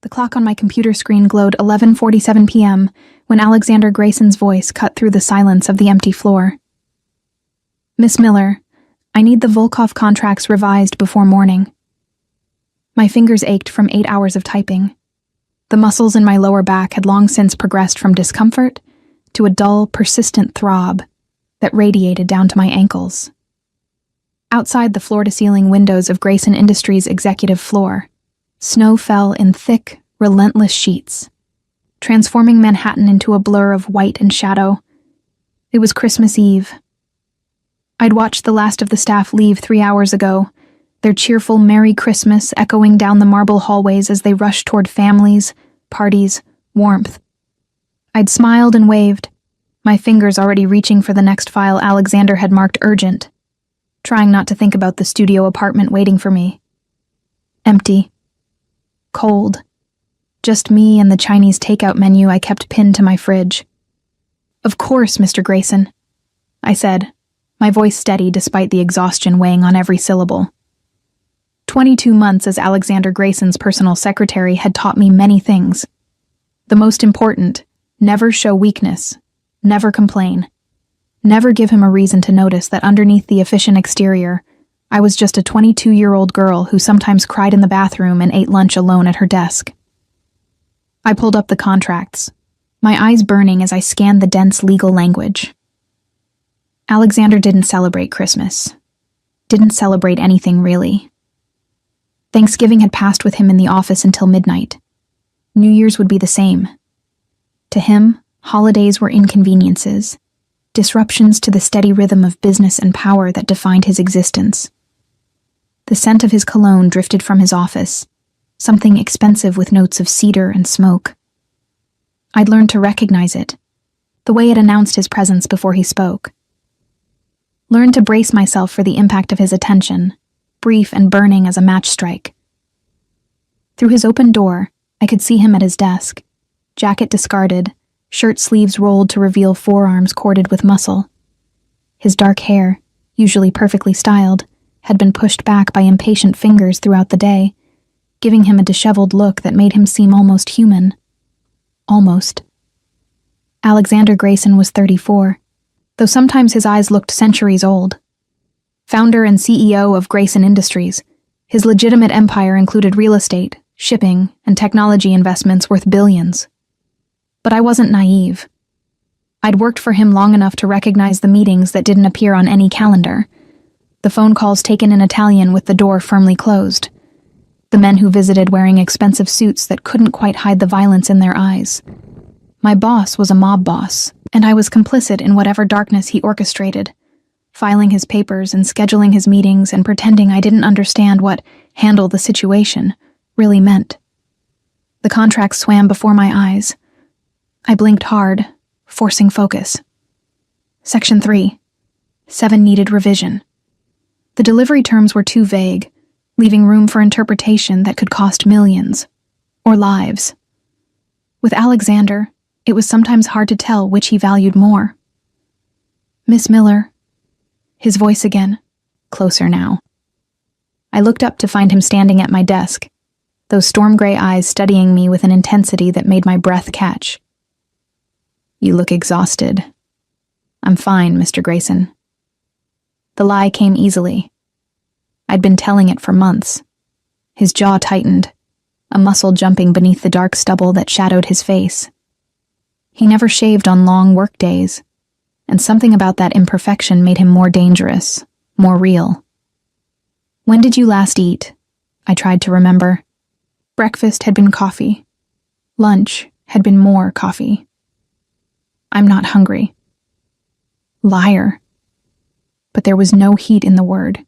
The clock on my computer screen glowed 11:47 p.m. when Alexander Grayson's voice cut through the silence of the empty floor. "Miss Miller, I need the Volkov contracts revised before morning." My fingers ached from 8 hours of typing. The muscles in my lower back had long since progressed from discomfort to a dull, persistent throb that radiated down to my ankles. Outside the floor-to-ceiling windows of Grayson Industries' executive floor, snow fell in thick, relentless sheets, transforming Manhattan into a blur of white and shadow. It was Christmas Eve. I'd watched the last of the staff leave 3 hours ago, their cheerful Merry Christmas echoing down the marble hallways as they rushed toward families, parties, warmth. I'd smiled and waved, my fingers already reaching for the next file Alexander had marked urgent, trying not to think about the studio apartment waiting for me. Empty. Cold. Just me and the Chinese takeout menu I kept pinned to my fridge. "Of course, Mr. Grayson," I said, my voice steady despite the exhaustion weighing on every syllable. 22 months as Alexander Grayson's personal secretary had taught me many things. The most important, never show weakness, never complain, never give him a reason to notice that underneath the efficient exterior, I was just a 22-year-old girl who sometimes cried in the bathroom and ate lunch alone at her desk. I pulled up the contracts, my eyes burning as I scanned the dense legal language. Alexander didn't celebrate Christmas. Didn't celebrate anything, really. Thanksgiving had passed with him in the office until midnight. New Year's would be the same. To him, holidays were inconveniences, disruptions to the steady rhythm of business and power that defined his existence. The scent of his cologne drifted from his office, something expensive with notes of cedar and smoke. I'd learned to recognize it, the way it announced his presence before he spoke. Learned to brace myself for the impact of his attention, brief and burning as a match strike. Through his open door, I could see him at his desk, jacket discarded, shirt sleeves rolled to reveal forearms corded with muscle. His dark hair, usually perfectly styled, had been pushed back by impatient fingers throughout the day, giving him a disheveled look that made him seem almost human. Almost. Alexander Grayson was 34, though sometimes his eyes looked centuries old. Founder and CEO of Grayson Industries, his legitimate empire included real estate, shipping, and technology investments worth billions. But I wasn't naive. I'd worked for him long enough to recognize the meetings that didn't appear on any calendar, the phone calls taken in Italian with the door firmly closed, the men who visited wearing expensive suits that couldn't quite hide the violence in their eyes. My boss was a mob boss, and I was complicit in whatever darkness he orchestrated, filing his papers and scheduling his meetings and pretending I didn't understand what "handle the situation" really meant. The contract swam before my eyes. I blinked hard, forcing focus. Section 3. 7 needed revision. The delivery terms were too vague, leaving room for interpretation that could cost millions, or lives. With Alexander, it was sometimes hard to tell which he valued more. "Miss Miller," his voice again, closer now. I looked up to find him standing at my desk, those storm-gray eyes studying me with an intensity that made my breath catch. "You look exhausted." "I'm fine, Mr. Grayson." The lie came easily. I'd been telling it for months. His jaw tightened, a muscle jumping beneath the dark stubble that shadowed his face. He never shaved on long work days, and something about that imperfection made him more dangerous, more real. "When did you last eat?" I tried to remember. Breakfast had been coffee. Lunch had been more coffee. "I'm not hungry." Liar. But there was no heat in the word,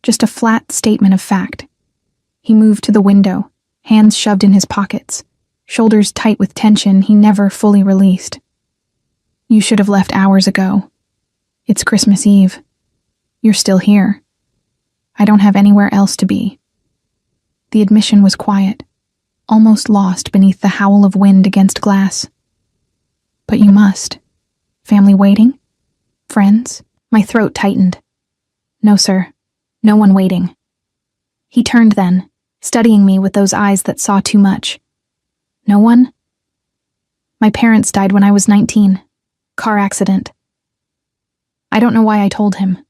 just a flat statement of fact. He moved to the window, hands shoved in his pockets, shoulders tight with tension he never fully released. "You should have left hours ago. It's Christmas Eve. You're still here. I don't have anywhere else to be." The admission was quiet, almost lost beneath the howl of wind against glass. "But you must. Family waiting? Friends?" My throat tightened. "No, sir. No one waiting." He turned then, studying me with those eyes that saw too much, No one? My parents died when I was 19. Car accident. I don't know why I told him.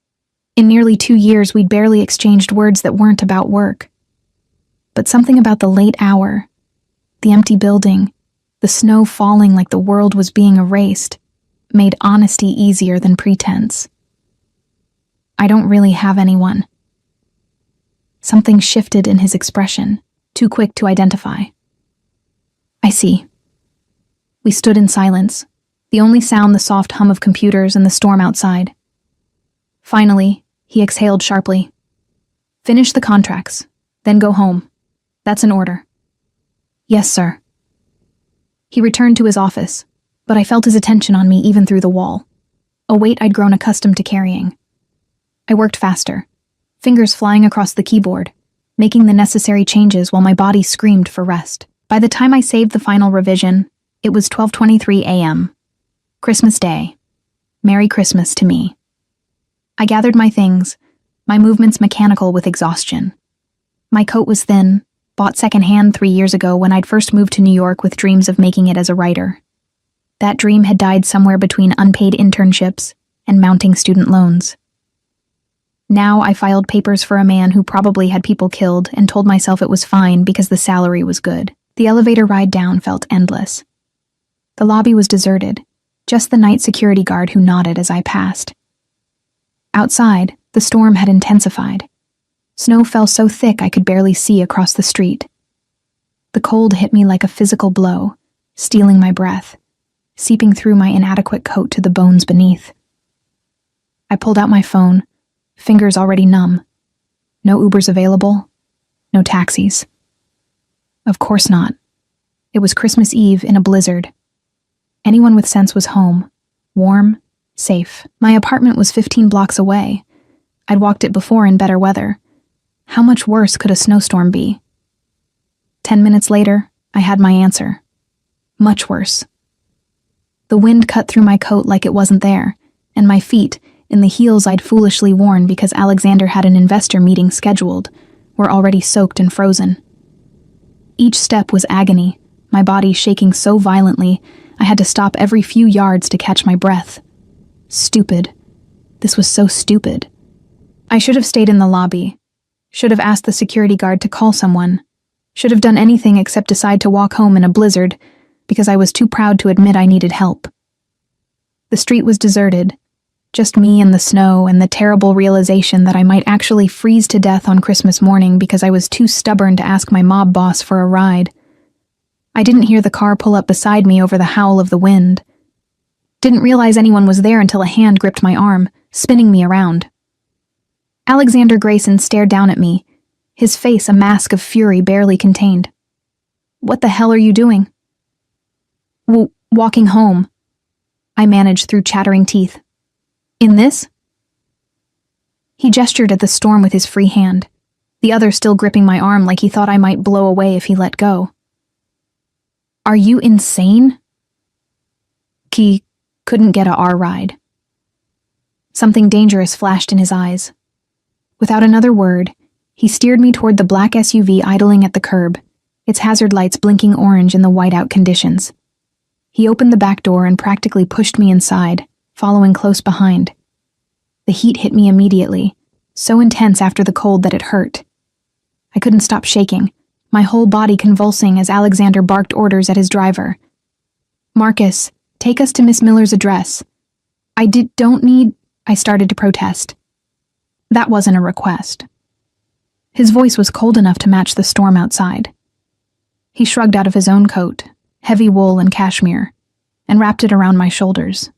In nearly 2 years, we'd barely exchanged words that weren't about work. But something about the late hour, the empty building, the snow falling like the world was being erased, made honesty easier than pretense. I don't really have anyone. Something shifted in his expression, too quick to identify. I see. We stood in silence, the only sound the soft hum of computers and the storm outside. Finally, he exhaled sharply. Finish the contracts, then go home. That's an order. Yes, sir. He returned to his office, but I felt his attention on me even through the wall, a weight I'd grown accustomed to carrying. I worked faster, fingers flying across the keyboard, making the necessary changes while my body screamed for rest. By the time I saved the final revision, it was 12:23 a.m. Christmas Day. Merry Christmas to me. I gathered my things, my movements mechanical with exhaustion. My coat was thin, bought secondhand 3 years ago when I'd first moved to New York with dreams of making it as a writer. That dream had died somewhere between unpaid internships and mounting student loans. Now I filed papers for a man who probably had people killed and told myself it was fine because the salary was good. The elevator ride down felt endless. The lobby was deserted, just the night security guard who nodded as I passed. Outside, the storm had intensified. Snow fell so thick I could barely see across the street. The cold hit me like a physical blow, stealing my breath, seeping through my inadequate coat to the bones beneath. I pulled out my phone, fingers already numb. No Ubers available, no taxis. Of course not. It was Christmas Eve in a blizzard. Anyone with sense was home, warm, safe. My apartment was 15 blocks away. I'd walked it before in better weather. How much worse could a snowstorm be? 10 minutes later, I had my answer. Much worse. The wind cut through my coat like it wasn't there, and my feet, in the heels I'd foolishly worn because Alexander had an investor meeting scheduled, were already soaked and frozen. Each step was agony, my body shaking so violently I had to stop every few yards to catch my breath. Stupid. This was so stupid. I should have stayed in the lobby. Should have asked the security guard to call someone. Should have done anything except decide to walk home in a blizzard because I was too proud to admit I needed help. The street was deserted. Just me and the snow and the terrible realization that I might actually freeze to death on Christmas morning because I was too stubborn to ask my mob boss for a ride. I didn't hear the car pull up beside me over the howl of the wind. Didn't realize anyone was there until a hand gripped my arm, spinning me around. Alexander Grayson stared down at me, his face a mask of fury barely contained. What the hell are you doing? Walking home, I managed through chattering teeth. In this? He gestured at the storm with his free hand, the other still gripping my arm like he thought I might blow away if he let go. Are you insane? He couldn't get a R ride. Something dangerous flashed in his eyes. Without another word, he steered me toward the black SUV idling at the curb, its hazard lights blinking orange in the whiteout conditions. He opened the back door and practically pushed me inside, following close behind. The heat hit me immediately, so intense after the cold that it hurt. I couldn't stop shaking, my whole body convulsing as Alexander barked orders at his driver. Marcus, take us to Miss Miller's address. Don't need, I started to protest. That wasn't a request. His voice was cold enough to match the storm outside. He shrugged out of his own coat, heavy wool and cashmere, and wrapped it around my shoulders.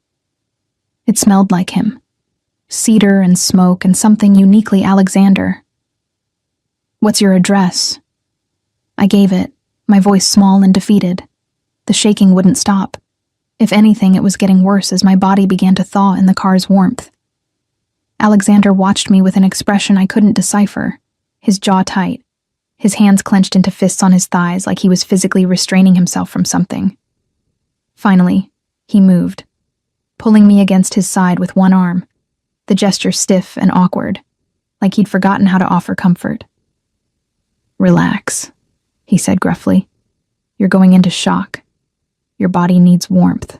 It smelled like him. Cedar and smoke and something uniquely Alexander. What's your address? I gave it, my voice small and defeated. The shaking wouldn't stop. If anything, it was getting worse as my body began to thaw in the car's warmth. Alexander watched me with an expression I couldn't decipher, his jaw tight, his hands clenched into fists on his thighs like he was physically restraining himself from something. Finally, he moved, pulling me against his side with one arm, the gesture stiff and awkward, like he'd forgotten how to offer comfort. Relax, he said gruffly. You're going into shock. Your body needs warmth.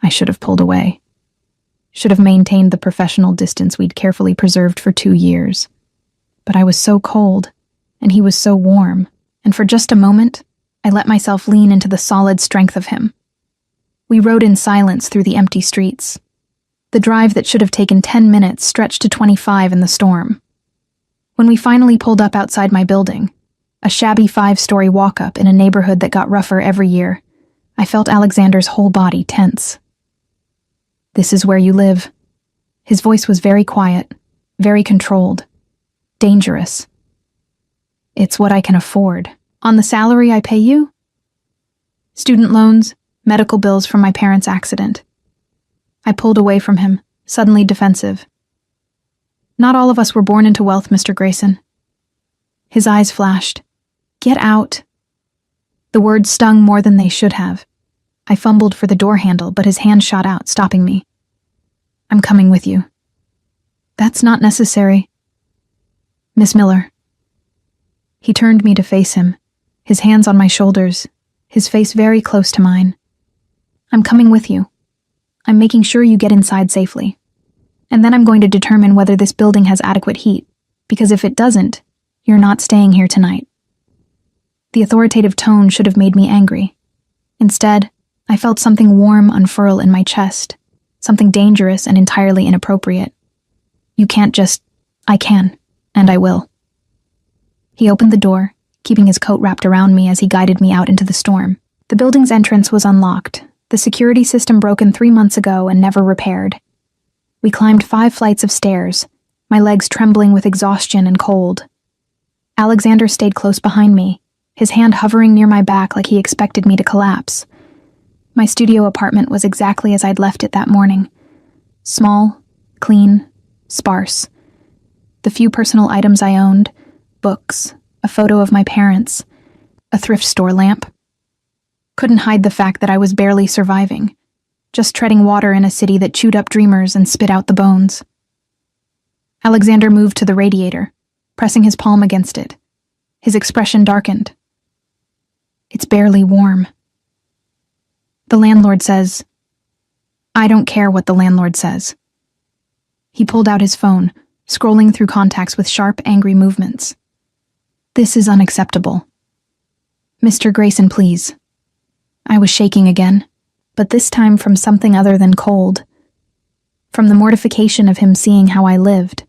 I should have pulled away. Should have maintained the professional distance we'd carefully preserved for 2 years. But I was so cold, and he was so warm, and for just a moment, I let myself lean into the solid strength of him. We rode in silence through the empty streets. The drive that should have taken 10 minutes stretched to 25 in the storm. When we finally pulled up outside my building, a shabby 5-story walk-up in a neighborhood that got rougher every year, I felt Alexander's whole body tense. "This is where you live." His voice was very quiet, very controlled, dangerous. "It's what I can afford. On the salary I pay you?" "Student loans, medical bills from my parents' accident." I pulled away from him, suddenly defensive. "Not all of us were born into wealth, Mr. Grayson." His eyes flashed. "Get out." The words stung more than they should have. I fumbled for the door handle, but his hand shot out, stopping me. "I'm coming with you." "That's not necessary." "Miss Miller." He turned me to face him, his hands on my shoulders, his face very close to mine. "I'm coming with you. I'm making sure you get inside safely. And then I'm going to determine whether this building has adequate heat, because if it doesn't, you're not staying here tonight." The authoritative tone should have made me angry. Instead, I felt something warm unfurl in my chest, something dangerous and entirely inappropriate. "You can't just—" "I can, and I will." He opened the door, keeping his coat wrapped around me as he guided me out into the storm. The building's entrance was unlocked, the security system broken 3 months ago and never repaired. We climbed 5 flights of stairs, my legs trembling with exhaustion and cold. Alexander stayed close behind me, his hand hovering near my back like he expected me to collapse. My studio apartment was exactly as I'd left it that morning. Small, clean, sparse. The few personal items I owned, books, a photo of my parents, a thrift store lamp, couldn't hide the fact that I was barely surviving, just treading water in a city that chewed up dreamers and spit out the bones. Alexander moved to the radiator, pressing his palm against it. His expression darkened. "It's barely warm." "The landlord says—" "I don't care what the landlord says." He pulled out his phone, scrolling through contacts with sharp, angry movements. "This is unacceptable. Mr. Grayson, please." I was shaking again, but this time from something other than cold. From the mortification of him seeing how I lived.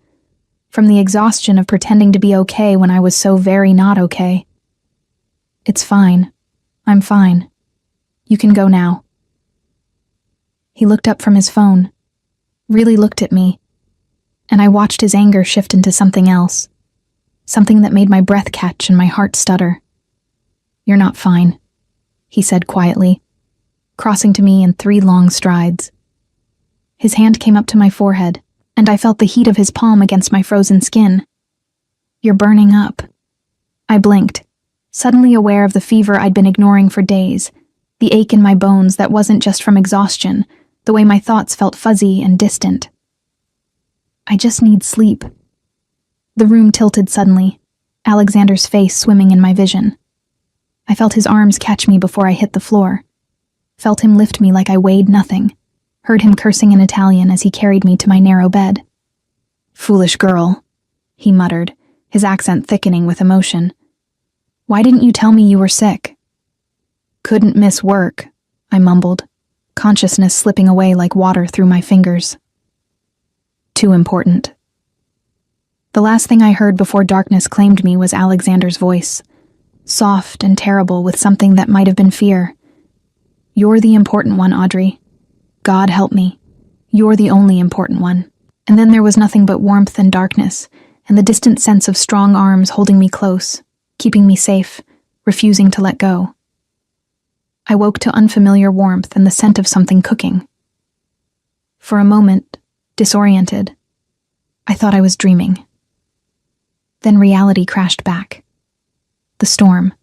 From the exhaustion of pretending to be okay when I was so very not okay. "It's fine. I'm fine. You can go now." He looked up from his phone, really looked at me, and I watched his anger shift into something else, something that made my breath catch and my heart stutter. "You're not fine," he said quietly, crossing to me in 3 long strides. His hand came up to my forehead, and I felt the heat of his palm against my frozen skin. "You're burning up." I blinked, suddenly aware of the fever I'd been ignoring for days, the ache in my bones that wasn't just from exhaustion, the way my thoughts felt fuzzy and distant. "I just need sleep." The room tilted suddenly, Alexander's face swimming in my vision. I felt his arms catch me before I hit the floor, felt him lift me like I weighed nothing, heard him cursing in Italian as he carried me to my narrow bed. "Foolish girl," he muttered, his accent thickening with emotion. "Why didn't you tell me you were sick?" "Couldn't miss work," I mumbled, consciousness slipping away like water through my fingers. "Too important." The last thing I heard before darkness claimed me was Alexander's voice, soft and terrible with something that might have been fear. "You're the important one, Audrey. God help me. You're the only important one." And then there was nothing but warmth and darkness, and the distant sense of strong arms holding me close, keeping me safe, refusing to let go. I woke to unfamiliar warmth and the scent of something cooking. For a moment, disoriented, I thought I was dreaming. Then reality crashed back. The storm,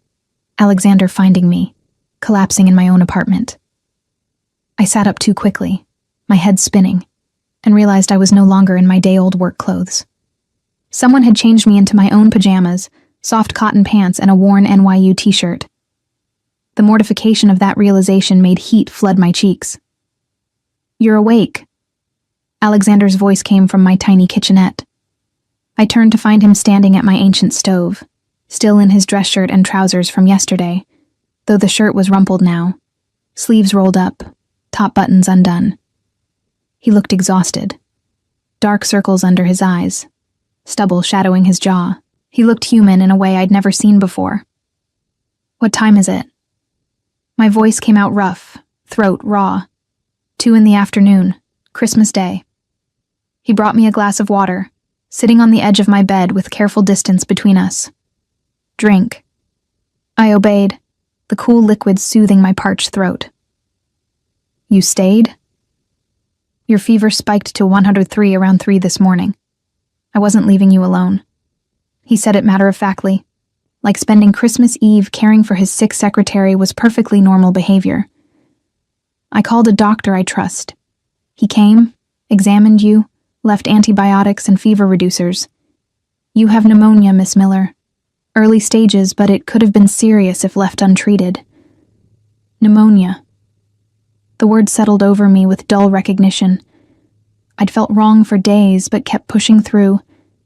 Alexander finding me, collapsing in my own apartment. I sat up too quickly, my head spinning, and realized I was no longer in my day-old work clothes. Someone had changed me into my own pajamas, soft cotton pants, and a worn NYU t-shirt. The mortification of that realization made heat flood my cheeks. "You're awake." Alexander's voice came from my tiny kitchenette. I turned to find him standing at my ancient stove, still in his dress shirt and trousers from yesterday, though the shirt was rumpled now, sleeves rolled up, top buttons undone. He looked exhausted. Dark circles under his eyes, stubble shadowing his jaw. He looked human in a way I'd never seen before. "What time is it?" My voice came out rough, throat raw. 2 in the afternoon, Christmas Day. He brought me a glass of water, sitting on the edge of my bed with careful distance between us. "Drink." I obeyed, the cool liquid soothing my parched throat. "You stayed?" "Your fever spiked to 103 around 3 this morning. I wasn't leaving you alone." He said it matter-of-factly, like spending Christmas Eve caring for his sick secretary was perfectly normal behavior. "I called a doctor I trust. He came, examined you, left antibiotics and fever reducers. You have pneumonia, Miss Miller. Early stages, but it could have been serious if left untreated." Pneumonia. The word settled over me with dull recognition. I'd felt wrong for days, but kept pushing through,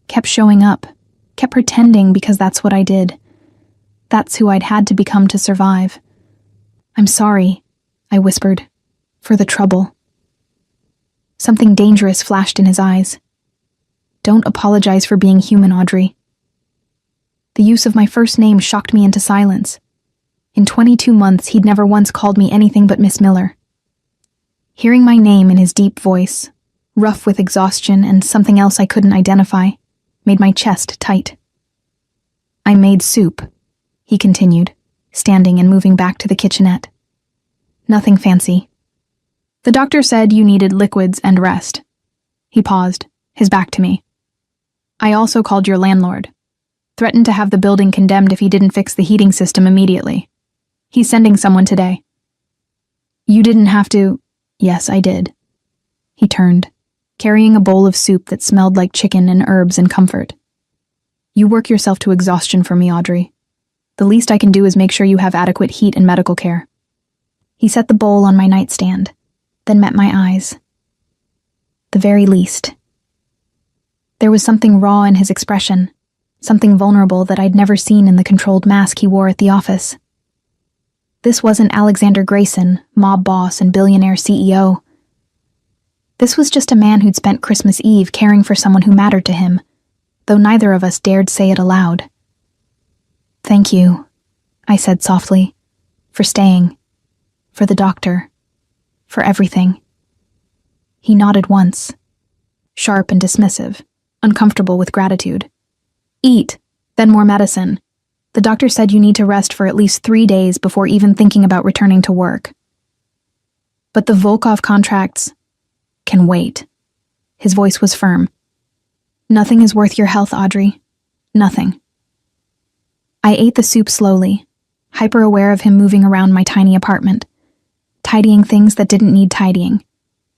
kept showing up, kept pretending because that's what I did. That's who I'd had to become to survive. "I'm sorry," I whispered, "for the trouble." Something dangerous flashed in his eyes. "Don't apologize for being human, Audrey." The use of my first name shocked me into silence. In 22 months, he'd never once called me anything but Miss Miller. Hearing my name in his deep voice, rough with exhaustion and something else I couldn't identify, made my chest tight. "I made soup," he continued, standing and moving back to the kitchenette. "Nothing fancy. The doctor said you needed liquids and rest." He paused, his back to me. "I also called your landlord. Threatened to have the building condemned if he didn't fix the heating system immediately. He's sending someone today." "You didn't have to—" "Yes, I did." He turned, carrying a bowl of soup that smelled like chicken and herbs and comfort. "You work yourself to exhaustion for me, Audrey. The least I can do is make sure you have adequate heat and medical care." He set the bowl on my nightstand, then met my eyes. "The very least." There was something raw in his expression, something vulnerable that I'd never seen in the controlled mask he wore at the office. This wasn't Alexander Grayson, mob boss and billionaire CEO. This was just a man who'd spent Christmas Eve caring for someone who mattered to him, though neither of us dared say it aloud. "Thank you," I said softly, "for staying, for the doctor, for everything." He nodded once, sharp and dismissive, uncomfortable with gratitude. "Eat, then more medicine. The doctor said you need to rest for at least 3 days before even thinking about returning to work." "But the Volkov contracts can wait." His voice was firm. "Nothing is worth your health, Audrey. Nothing." I ate the soup slowly, hyper-aware of him moving around my tiny apartment, tidying things that didn't need tidying,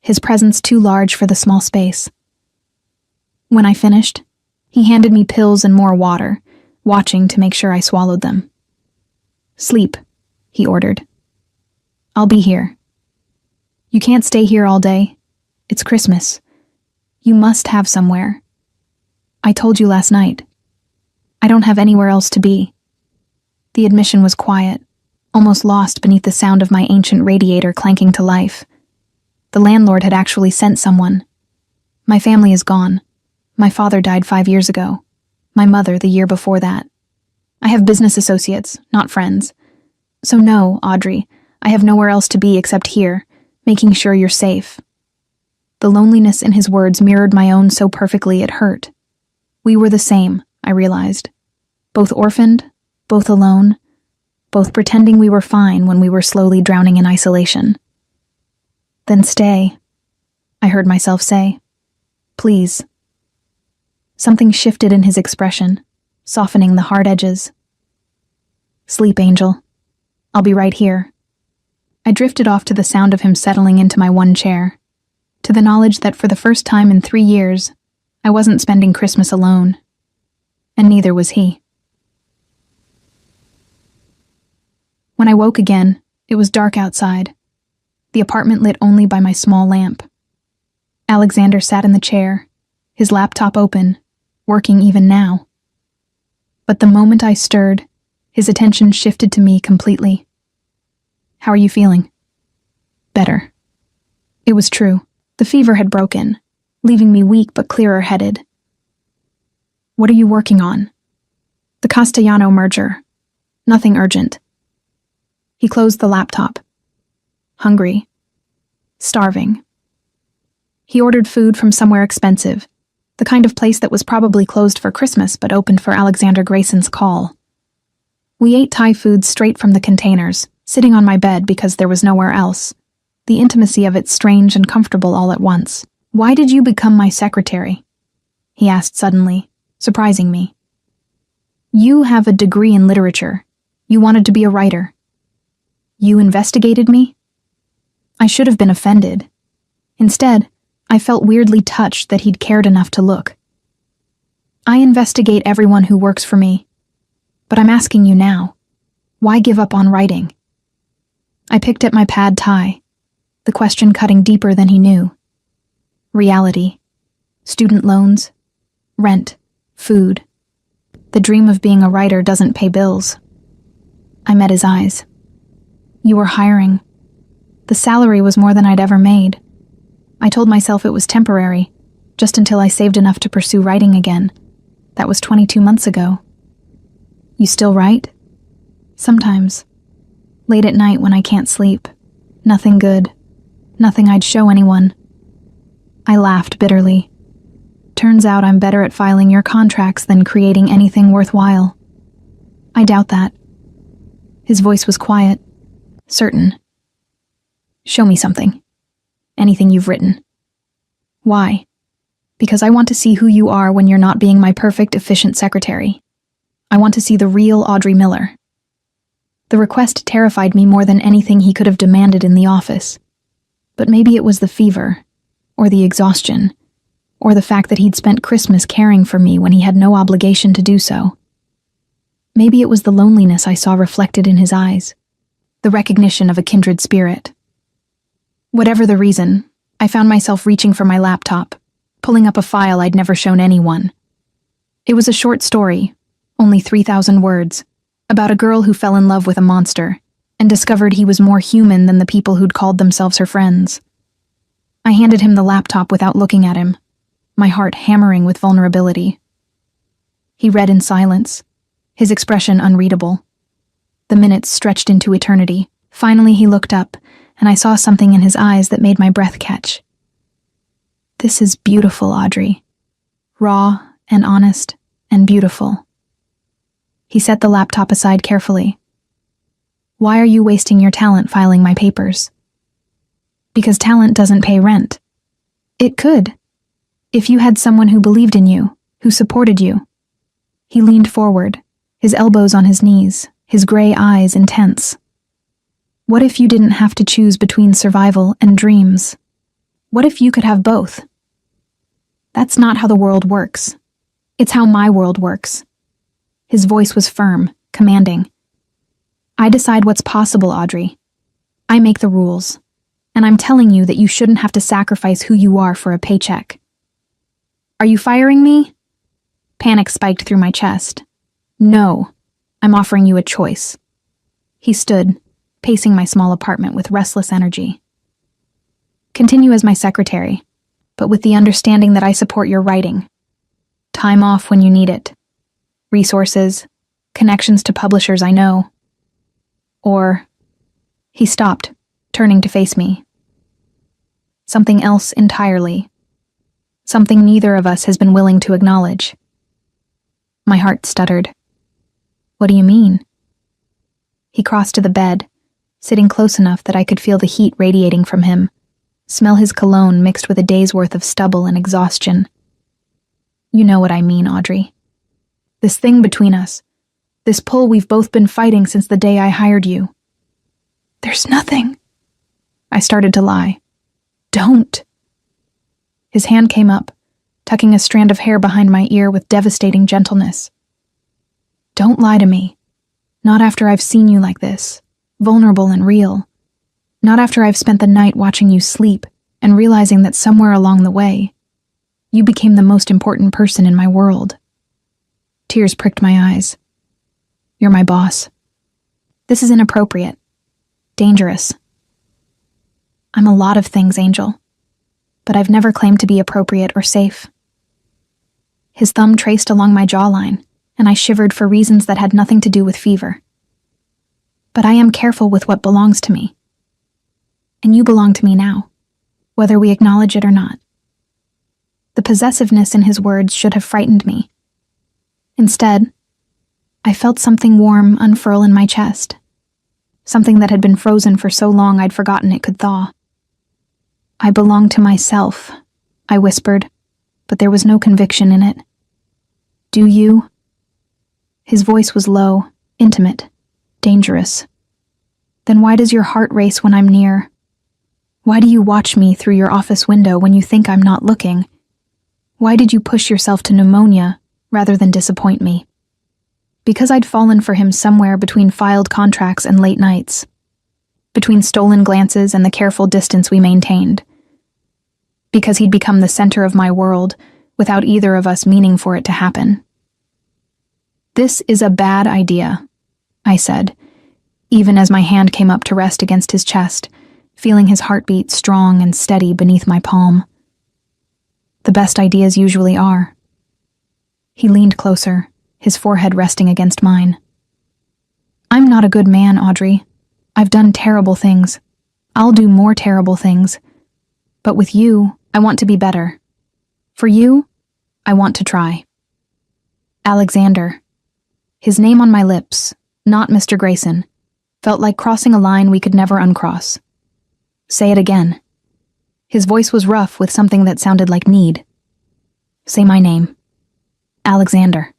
his presence too large for the small space. When I finished, he handed me pills and more water, watching to make sure I swallowed them. "Sleep," he ordered. "I'll be here." "You can't stay here all day. It's Christmas. You must have somewhere. I told you last night. I don't have anywhere else to be." The admission was quiet, almost lost beneath the sound of my ancient radiator clanking to life. The landlord had actually sent someone. My family is gone. My father died 5 years ago. My mother the year before that. I have business associates, not friends. So no, Audrey, I have nowhere else to be except here, making sure you're safe. The loneliness in his words mirrored my own so perfectly it hurt. We were the same, I realized. Both orphaned, both alone, both pretending we were fine when we were slowly drowning in isolation. "Then stay," I heard myself say. "Please." Something shifted in his expression, softening the hard edges. "Sleep, Angel. I'll be right here." I drifted off to the sound of him settling into my one chair, to the knowledge that for the first time in 3 years, I wasn't spending Christmas alone. And neither was he. When I woke again, it was dark outside, the apartment lit only by my small lamp. Alexander sat in the chair, his laptop open, working even now. But the moment I stirred, his attention shifted to me completely. "How are you feeling?" "Better." It was true. The fever had broken, leaving me weak but clearer-headed. "What are you working on?" "The Castellano merger. Nothing urgent." He closed the laptop. Hungry. Starving. He ordered food from somewhere expensive, the kind of place that was probably closed for Christmas but opened for Alexander Grayson's call. We ate Thai food straight from the containers, sitting on my bed because there was nowhere else, the intimacy of it strange and comfortable all at once. "Why did you become my secretary?" he asked suddenly, surprising me. "You have a degree in literature. You wanted to be a writer. You investigated me?" I should have been offended. Instead, I felt weirdly touched that he'd cared enough to look. "I investigate everyone who works for me. But I'm asking you now, why give up on writing?" I picked at my pad Thai, the question cutting deeper than he knew. Reality. Student loans. Rent. Food. The dream of being a writer doesn't pay bills. I met his eyes. "You were hiring." The salary was more than I'd ever made. I told myself it was temporary, just until I saved enough to pursue writing again. That was 22 months ago. "You still write?" "Sometimes. Late at night when I can't sleep. Nothing good. Nothing I'd show anyone." I laughed bitterly. "Turns out I'm better at filing your contracts than creating anything worthwhile." "I doubt that." His voice was quiet, certain. "Show me something. Anything you've written." "Why?" "Because I want to see who you are when you're not being my perfect, efficient secretary. I want to see the real Audrey Miller." The request terrified me more than anything he could have demanded in the office. But maybe it was the fever, or the exhaustion, or the fact that he'd spent Christmas caring for me when he had no obligation to do so. Maybe it was the loneliness I saw reflected in his eyes, the recognition of a kindred spirit. Whatever the reason, I found myself reaching for my laptop, pulling up a file I'd never shown anyone. It was a short story, only 3,000 words, about a girl who fell in love with a monster and discovered he was more human than the people who'd called themselves her friends. I handed him the laptop without looking at him, my heart hammering with vulnerability. He read in silence, his expression unreadable. The minutes stretched into eternity. Finally he looked up, and I saw something in his eyes that made my breath catch. "This is beautiful, Audrey. Raw and honest and beautiful." He set the laptop aside carefully. "Why are you wasting your talent filing my papers?" "Because talent doesn't pay rent." "It could. If you had someone who believed in you, who supported you." He leaned forward, his elbows on his knees, his gray eyes intense. "What if you didn't have to choose between survival and dreams? What if you could have both?" "That's not how the world works. It's how my world works." His voice was firm, commanding. "I decide what's possible, Audrey. I make the rules, and I'm telling you that you shouldn't have to sacrifice who you are for a paycheck." "Are you firing me?" Panic spiked through my chest. "No, I'm offering you a choice." He stood, pacing my small apartment with restless energy. "Continue as my secretary, but with the understanding that I support your writing. Time off when you need it. Resources, connections to publishers I know. Or..." He stopped, turning to face me. "Something else entirely. Something neither of us has been willing to acknowledge." My heart stuttered. "What do you mean?" He crossed to the bed, sitting close enough that I could feel the heat radiating from him, smell his cologne mixed with a day's worth of stubble and exhaustion. "You know what I mean, Audrey. This thing between us, this pull we've both been fighting since the day I hired you." "There's nothing." I started to lie. "Don't." His hand came up, tucking a strand of hair behind my ear with devastating gentleness. "Don't lie to me. Not after I've seen you like this. vulnerable and real. Not after I've spent the night watching you sleep and realizing that somewhere along the way, you became the most important person in my world. Tears pricked my eyes. You're my boss. This is inappropriate. Dangerous. I'm a lot of things, Angel, but I've never claimed to be appropriate or safe. His thumb traced along my jawline, and I shivered for reasons that had nothing to do with fever. But I am careful with what belongs to me. And you belong to me now, whether we acknowledge it or not. The possessiveness in his words should have frightened me. Instead, I felt something warm unfurl in my chest, something that had been frozen for so long I'd forgotten it could thaw. I belong to myself, I whispered, but there was no conviction in it. Do you? His voice was low, intimate, dangerous. Then why does your heart race when I'm near? Why do you watch me through your office window when you think I'm not looking? Why did you push yourself to pneumonia rather than disappoint me? Because I'd fallen for him somewhere between filed contracts and late nights, between stolen glances and the careful distance we maintained. Because he'd become the center of my world without either of us meaning for it to happen. This is a bad idea, I said, even as my hand came up to rest against his chest, feeling his heartbeat strong and steady beneath my palm. The best ideas usually are. He leaned closer, his forehead resting against mine. I'm not a good man, Audrey. I've done terrible things. I'll do more terrible things. But with you, I want to be better. For you, I want to try. Alexander. His name on my lips, not Mr. Grayson, felt like crossing a line we could never uncross. Say it again. His voice was rough with something that sounded like need. Say my name. Alexander.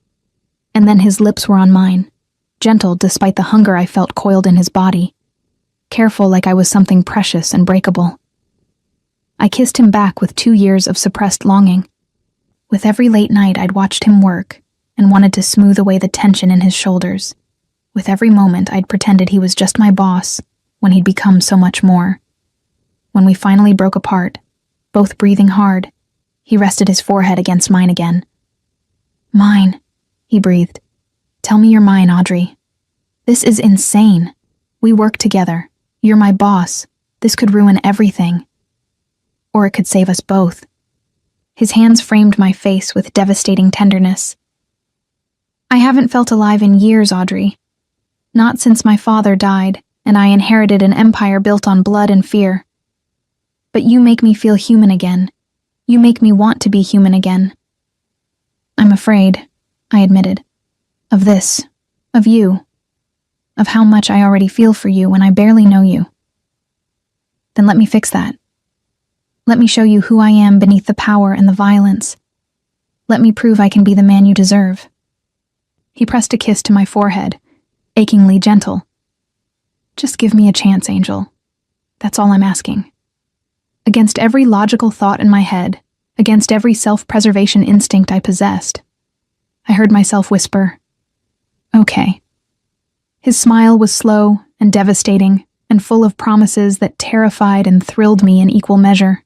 And then his lips were on mine, gentle despite the hunger I felt coiled in his body, careful like I was something precious and breakable. I kissed him back with 2 years of suppressed longing. With every late night I'd watched him work and wanted to smooth away the tension in his shoulders. With every moment I'd pretended he was just my boss when he'd become so much more. When we finally broke apart, both breathing hard, he rested his forehead against mine again. Mine, he breathed. Tell me you're mine, Audrey. This is insane. We work together. You're my boss. This could ruin everything. Or it could save us both. His hands framed my face with devastating tenderness. I haven't felt alive in years, Audrey. Not since my father died, and I inherited an empire built on blood and fear. But you make me feel human again. You make me want to be human again. I'm afraid, I admitted, of this, of you, of how much I already feel for you when I barely know you. Then let me fix that. Let me show you who I am beneath the power and the violence. Let me prove I can be the man you deserve. He pressed a kiss to my forehead, achingly gentle. Just give me a chance, Angel. That's all I'm asking. Against every logical thought in my head, against every self-preservation instinct I possessed, I heard myself whisper, okay. His smile was slow and devastating and full of promises that terrified and thrilled me in equal measure.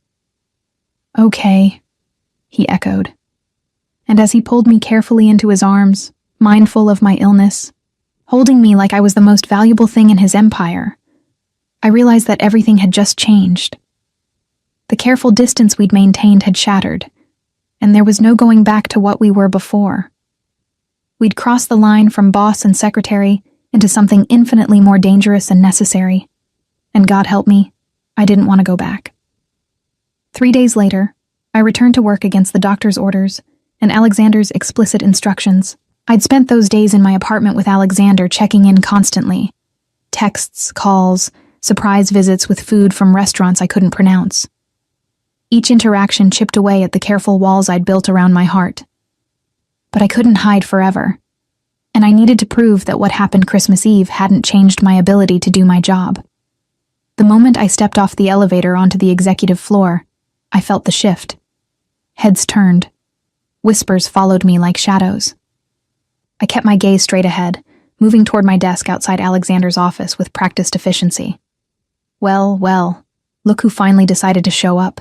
Okay, he echoed. And as he pulled me carefully into his arms, mindful of my illness, holding me like I was the most valuable thing in his empire, I realized that everything had just changed. The careful distance we'd maintained had shattered, and there was no going back to what we were before. We'd crossed the line from boss and secretary into something infinitely more dangerous and necessary, and God help me, I didn't want to go back. 3 days later, I returned to work against the doctor's orders and Alexander's explicit instructions. I'd spent those days in my apartment with Alexander, checking in constantly. Texts, calls, surprise visits with food from restaurants I couldn't pronounce. Each interaction chipped away at the careful walls I'd built around my heart. But I couldn't hide forever, and I needed to prove that what happened Christmas Eve hadn't changed my ability to do my job. The moment I stepped off the elevator onto the executive floor, I felt the shift. Heads turned. Whispers followed me like shadows. I kept my gaze straight ahead, moving toward my desk outside Alexander's office with practiced efficiency. Well, well, look who finally decided to show up.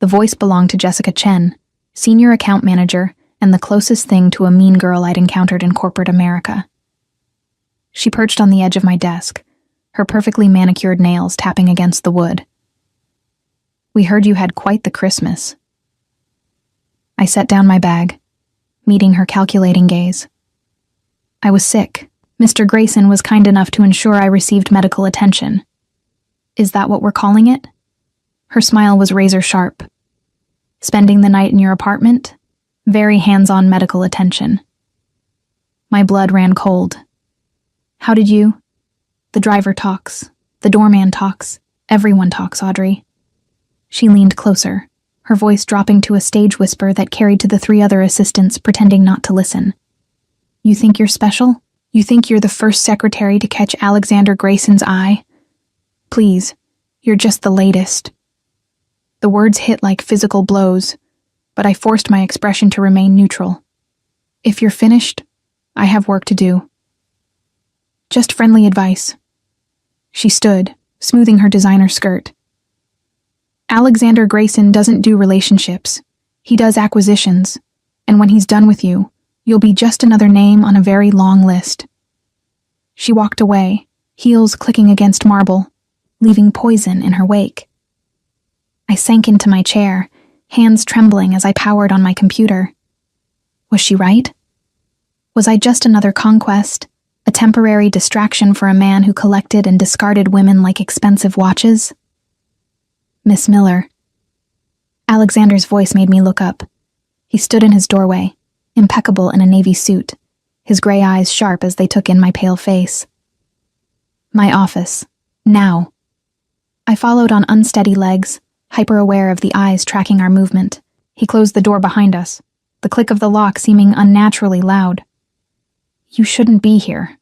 The voice belonged to Jessica Chen, senior account manager and the closest thing to a mean girl I'd encountered in corporate America. She perched on the edge of my desk, her perfectly manicured nails tapping against the wood. "We heard you had quite the Christmas." I set down my bag, meeting her calculating gaze. I was sick. Mr. Grayson was kind enough to ensure I received medical attention. Is that what we're calling it? Her smile was razor sharp. Spending the night in your apartment? Very hands-on medical attention. My blood ran cold. How did you? The driver talks. The doorman talks. Everyone talks, Audrey. She leaned closer, her voice dropping to a stage whisper that carried to the 3 other assistants pretending not to listen. You think you're special? You think you're the first secretary to catch Alexander Grayson's eye? Please, you're just the latest. The words hit like physical blows, but I forced my expression to remain neutral. If you're finished, I have work to do. Just friendly advice. She stood, smoothing her designer skirt. Alexander Grayson doesn't do relationships. He does acquisitions, and when he's done with you, you'll be just another name on a very long list. She walked away, heels clicking against marble, leaving poison in her wake. I sank into my chair, hands trembling as I powered on my computer. Was she right? Was I just another conquest, a temporary distraction for a man who collected and discarded women like expensive watches? Miss Miller. Alexander's voice made me look up. He stood in his doorway, impeccable in a navy suit, his gray eyes sharp as they took in my pale face. My office. Now. I followed on unsteady legs, hyper-aware of the eyes tracking our movement. He closed the door behind us, the click of the lock seeming unnaturally loud. You shouldn't be here.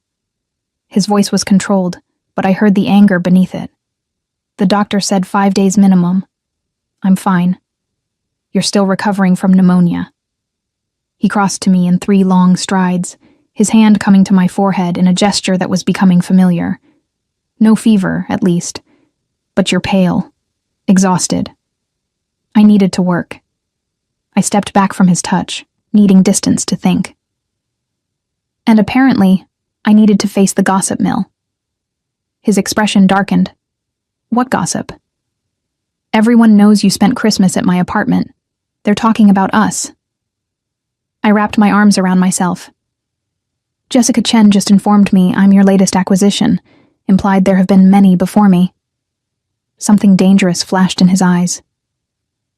His voice was controlled, but I heard the anger beneath it. The doctor said 5 days minimum. I'm fine. You're still recovering from pneumonia. He crossed to me in 3 long strides, his hand coming to my forehead in a gesture that was becoming familiar. No fever, at least. But you're pale. Exhausted. I needed to work. I stepped back from his touch, needing distance to think. And apparently, I needed to face the gossip mill. His expression darkened. What gossip? Everyone knows you spent Christmas at my apartment. They're talking about us. I wrapped my arms around myself. Jessica Chen just informed me I'm your latest acquisition, implied there have been many before me. Something dangerous flashed in his eyes.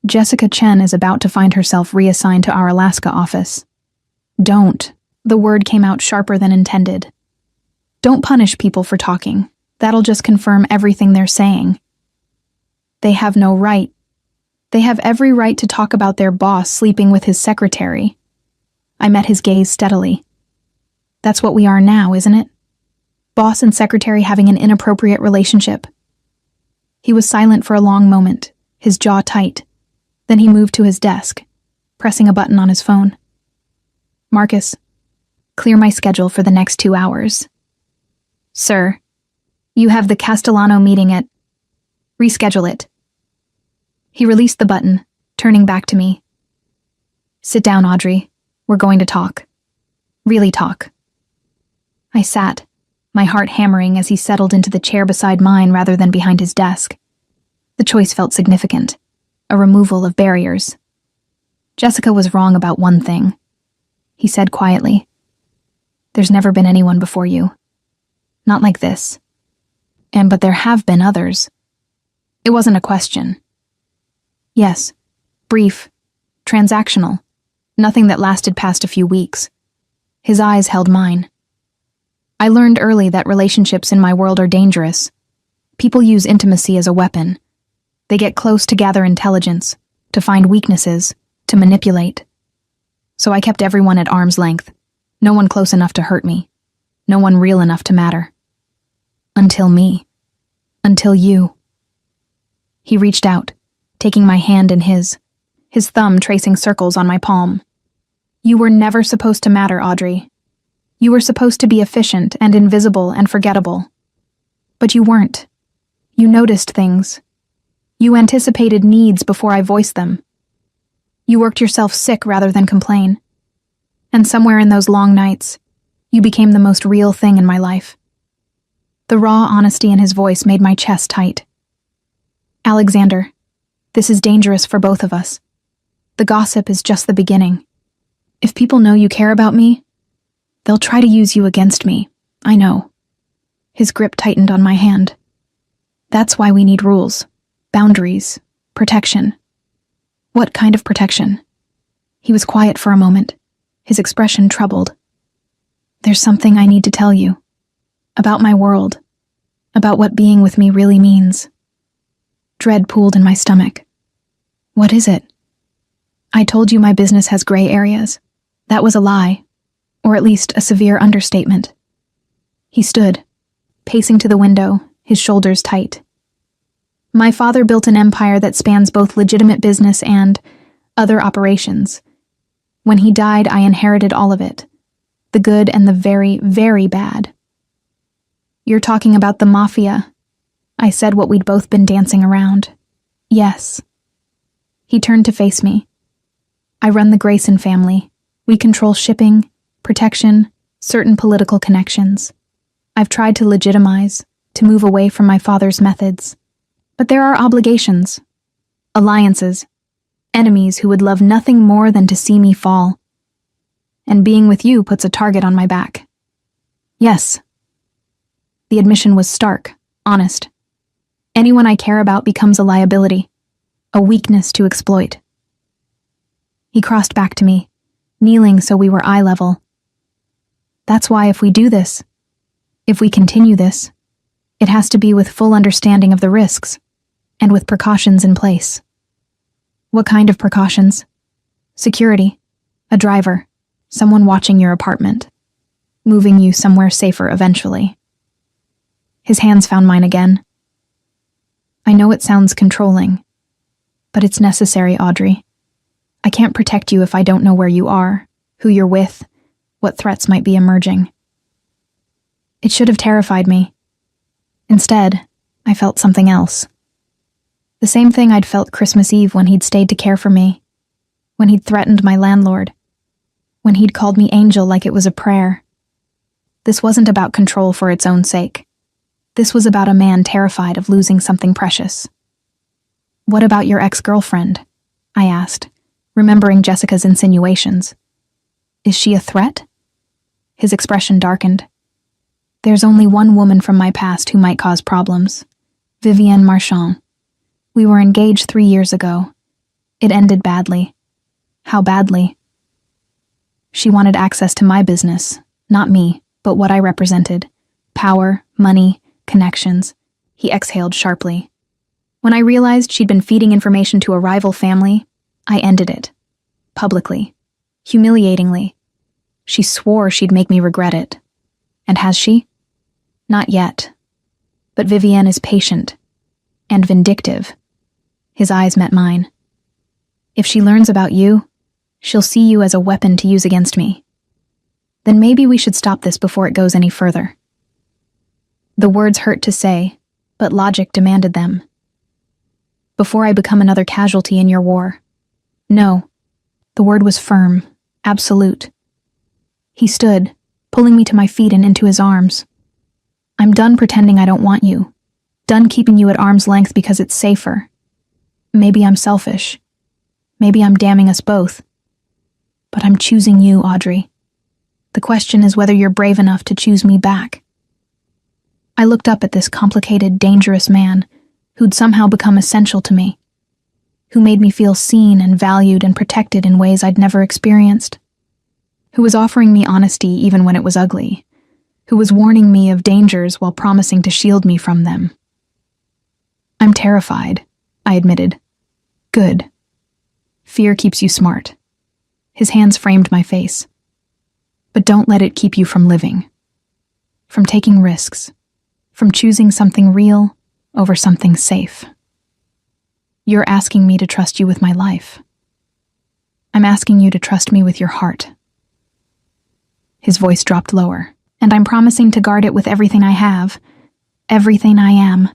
Jessica Chen is about to find herself reassigned to our Alaska office. Don't. The word came out sharper than intended. Don't punish people for talking. That'll just confirm everything they're saying. They have no right. They have every right to talk about their boss sleeping with his secretary. I met his gaze steadily. That's what we are now, isn't it? Boss and secretary having an inappropriate relationship. He was silent for a long moment, his jaw tight. Then he moved to his desk, pressing a button on his phone. Marcus, clear my schedule for the next 2 hours. Sir, you have the Castellano meeting at... Reschedule it. He released the button, turning back to me. Sit down, Audrey. We're going to talk. Really talk. I sat, my heart hammering as he settled into the chair beside mine rather than behind his desk. The choice felt significant, a removal of barriers. Jessica was wrong about one thing. He said quietly, There's never been anyone before you. Not like this. But there have been others. It wasn't a question. Yes, brief, transactional, nothing that lasted past a few weeks. His eyes held mine. I learned early that relationships in my world are dangerous. People use intimacy as a weapon. They get close to gather intelligence, to find weaknesses, to manipulate. So I kept everyone at arm's length. No one close enough to hurt me. No one real enough to matter. Until me. Until you. He reached out, taking my hand in his thumb tracing circles on my palm. You were never supposed to matter, Audrey. You were supposed to be efficient and invisible and forgettable. But you weren't. You noticed things. You anticipated needs before I voiced them. You worked yourself sick rather than complain. And somewhere in those long nights, you became the most real thing in my life. The raw honesty in his voice made my chest tight. Alexander, this is dangerous for both of us. The gossip is just the beginning. If people know you care about me, they'll try to use you against me. I know. His grip tightened on my hand. That's why we need rules, boundaries, protection. What kind of protection? He was quiet for a moment, his expression troubled. There's something I need to tell you. About my world. About what being with me really means. Dread pooled in my stomach. What is it? I told you my business has gray areas. That was a lie, or at least a severe understatement. He stood, pacing to the window, his shoulders tight. My father built an empire that spans both legitimate business and other operations. When he died, I inherited all of it. The good and the very, very bad. You're talking about the Mafia. I said what we'd both been dancing around. Yes. He turned to face me. I run the Grayson family. We control shipping, protection, certain political connections. I've tried to legitimize, to move away from my father's methods. But there are obligations, alliances, enemies who would love nothing more than to see me fall. And being with you puts a target on my back. Yes. The admission was stark, honest. Anyone I care about becomes a liability, a weakness to exploit. He crossed back to me, kneeling so we were eye level. That's why if we do this, if we continue this, it has to be with full understanding of the risks, and with precautions in place. What kind of precautions? Security, a driver, someone watching your apartment, moving you somewhere safer eventually. His hands found mine again. I know it sounds controlling, but it's necessary, Audrey. I can't protect you if I don't know where you are, who you're with, what threats might be emerging. It should have terrified me. Instead, I felt something else. The same thing I'd felt Christmas Eve when he'd stayed to care for me, when he'd threatened my landlord, when he'd called me angel like it was a prayer. This wasn't about control for its own sake. This was about a man terrified of losing something precious. What about your ex-girlfriend? I asked, remembering Jessica's insinuations. Is she a threat? His expression darkened. There's only one woman from my past who might cause problems. Vivienne Marchand. We were engaged 3 years ago. It ended badly. How badly? She wanted access to my business, not me, but what I represented. Power, money, connections. He exhaled sharply. When I realized she'd been feeding information to a rival family, I ended it. Publicly. Humiliatingly. She swore she'd make me regret it. And has she? Not yet. But Vivienne is patient. And vindictive. His eyes met mine. If she learns about you, she'll see you as a weapon to use against me. Then maybe we should stop this before it goes any further. The words hurt to say, but logic demanded them. Before I become another casualty in your war. No. The word was firm, absolute. He stood, pulling me to my feet and into his arms. I'm done pretending I don't want you. Done keeping you at arm's length because it's safer. Maybe I'm selfish. Maybe I'm damning us both. But I'm choosing you, Audrey. The question is whether you're brave enough to choose me back. I looked up at this complicated, dangerous man who'd somehow become essential to me, who made me feel seen and valued and protected in ways I'd never experienced, who was offering me honesty even when it was ugly, who was warning me of dangers while promising to shield me from them. I'm terrified, I admitted. Good. Fear keeps you smart. His hands framed my face. But don't let it keep you from living, from taking risks, from choosing something real over something safe. You're asking me to trust you with my life. I'm asking you to trust me with your heart. His voice dropped lower. And I'm promising to guard it with everything I have. Everything I am.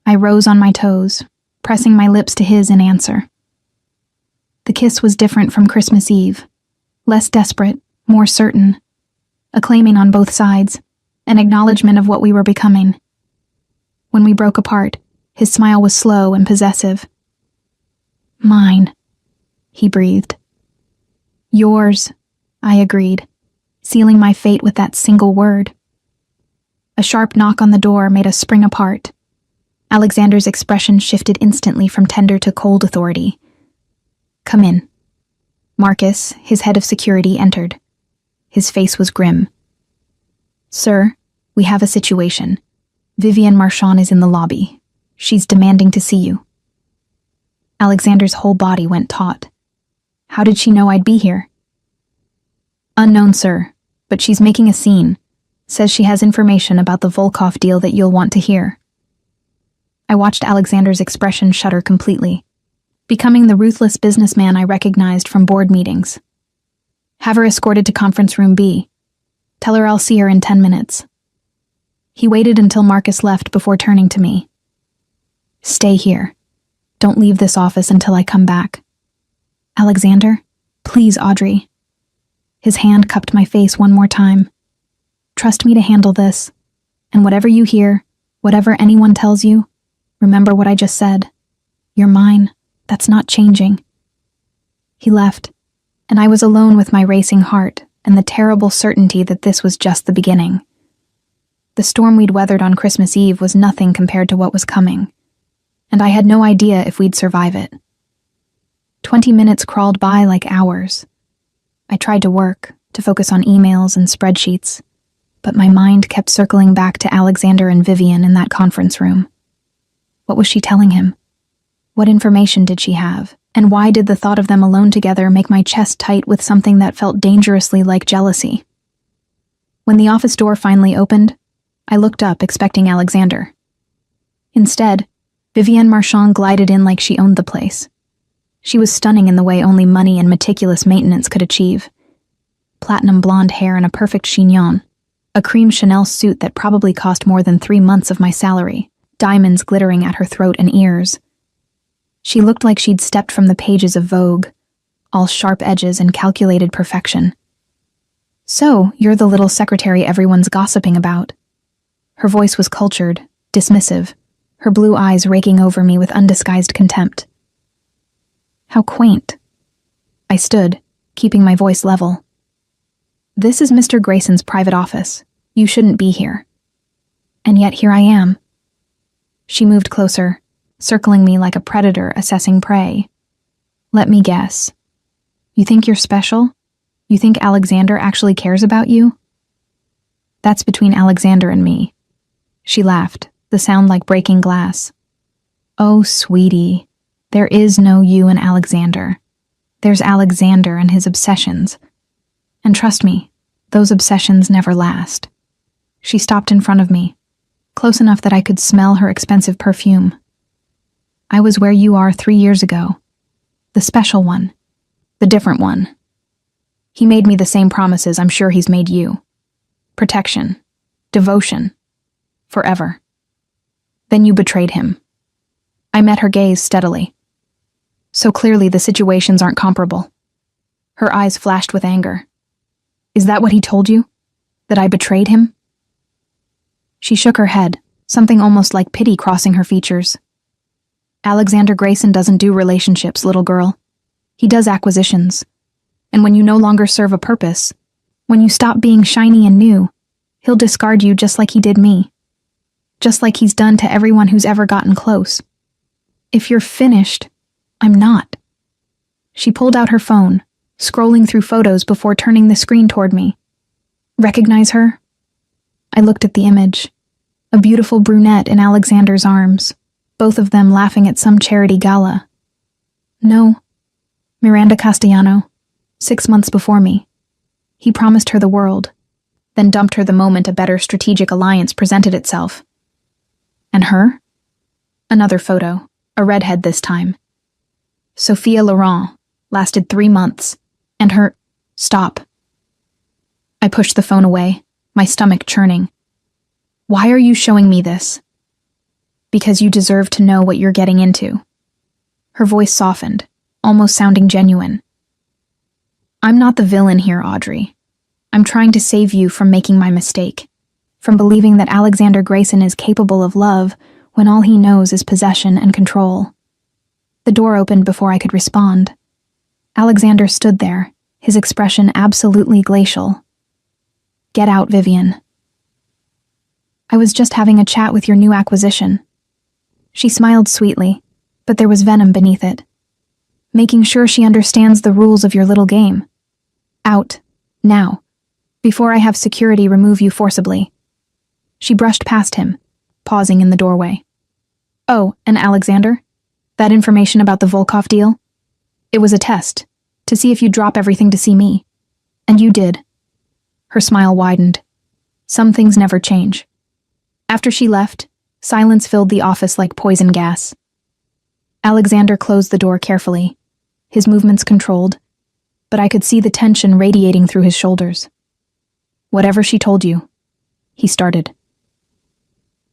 I rose on my toes, pressing my lips to his in answer. The kiss was different from Christmas Eve. Less desperate, more certain. A claiming on both sides, an acknowledgement of what we were becoming. When we broke apart, his smile was slow and possessive. Mine, he breathed. Yours, I agreed, sealing my fate with that single word. A sharp knock on the door made us spring apart. Alexander's expression shifted instantly from tender to cold authority. Come in. Marcus, his head of security, entered. His face was grim. Sir, we have a situation. Vivienne Marchand is in the lobby. She's demanding to see you. Alexander's whole body went taut. How did she know I'd be here? Unknown, sir, but she's making a scene. Says she has information about the Volkov deal that you'll want to hear. I watched Alexander's expression shudder completely, becoming the ruthless businessman I recognized from board meetings. Have her escorted to conference room B. Tell her I'll see her in 10 minutes. He waited until Marcus left before turning to me. Stay here. Don't leave this office until I come back. Alexander, please, Audrey. His hand cupped my face one more time. Trust me to handle this, and whatever you hear, whatever anyone tells you, remember what I just said. You're mine. That's not changing. He left, and I was alone with my racing heart and the terrible certainty that this was just the beginning. The storm we'd weathered on Christmas Eve was nothing compared to what was coming, and I had no idea if we'd survive it. 20 minutes crawled by like hours. I tried to work, to focus on emails and spreadsheets, but my mind kept circling back to Alexander and Vivienne in that conference room. What was she telling him? What information did she have? And why did the thought of them alone together make my chest tight with something that felt dangerously like jealousy? When the office door finally opened, I looked up expecting Alexander. Instead, Vivienne Marchand glided in like she owned the place. She was stunning in the way only money and meticulous maintenance could achieve. Platinum blonde hair and a perfect chignon, a cream Chanel suit that probably cost more than 3 months of my salary, diamonds glittering at her throat and ears. She looked like she'd stepped from the pages of Vogue, all sharp edges and calculated perfection. So, you're the little secretary everyone's gossiping about. Her voice was cultured, dismissive, her blue eyes raking over me with undisguised contempt. How quaint. I stood, keeping my voice level. This is Mr. Grayson's private office. You shouldn't be here. And yet here I am. She moved closer, circling me like a predator assessing prey. Let me guess. You think you're special? You think Alexander actually cares about you? That's between Alexander and me. She laughed, the sound like breaking glass. Oh, sweetie, there is no you and Alexander. There's Alexander and his obsessions. And trust me, those obsessions never last. She stopped in front of me, close enough that I could smell her expensive perfume. I was where you are 3 years ago. The special one. The different one. He made me the same promises I'm sure he's made you. Protection. Devotion. Forever. Then you betrayed him. I met her gaze steadily. So clearly the situations aren't comparable. Her eyes flashed with anger. Is that what he told you? That I betrayed him? She shook her head, something almost like pity crossing her features. Alexander Grayson doesn't do relationships, little girl. He does acquisitions. And when you no longer serve a purpose, when you stop being shiny and new, he'll discard you just like he did me. Just like he's done to everyone who's ever gotten close. If you're finished, I'm not. She pulled out her phone, scrolling through photos before turning the screen toward me. Recognize her? I looked at the image. A beautiful brunette in Alexander's arms, both of them laughing at some charity gala. No. Miranda Castellano, 6 months before me. He promised her the world, then dumped her the moment a better strategic alliance presented itself. And her? Another photo, a redhead this time. Sophia Laurent, lasted 3 months, and her... Stop. I pushed the phone away, my stomach churning. Why are you showing me this? Because you deserve to know what you're getting into. Her voice softened, almost sounding genuine. I'm not the villain here, Audrey. I'm trying to save you from making my mistake, from believing that Alexander Grayson is capable of love when all he knows is possession and control. The door opened before I could respond. Alexander stood there, his expression absolutely glacial. Get out, Vivian. I was just having a chat with your new acquisition. She smiled sweetly, but there was venom beneath it. Making sure she understands the rules of your little game. Out, now, before I have security remove you forcibly. She brushed past him, pausing in the doorway. Oh, and Alexander? That information about the Volkov deal? It was a test, to see if you'd drop everything to see me. And you did. Her smile widened. Some things never change. After she left, silence filled the office like poison gas. Alexander closed the door carefully, his movements controlled, but I could see the tension radiating through his shoulders. Whatever she told you, he started.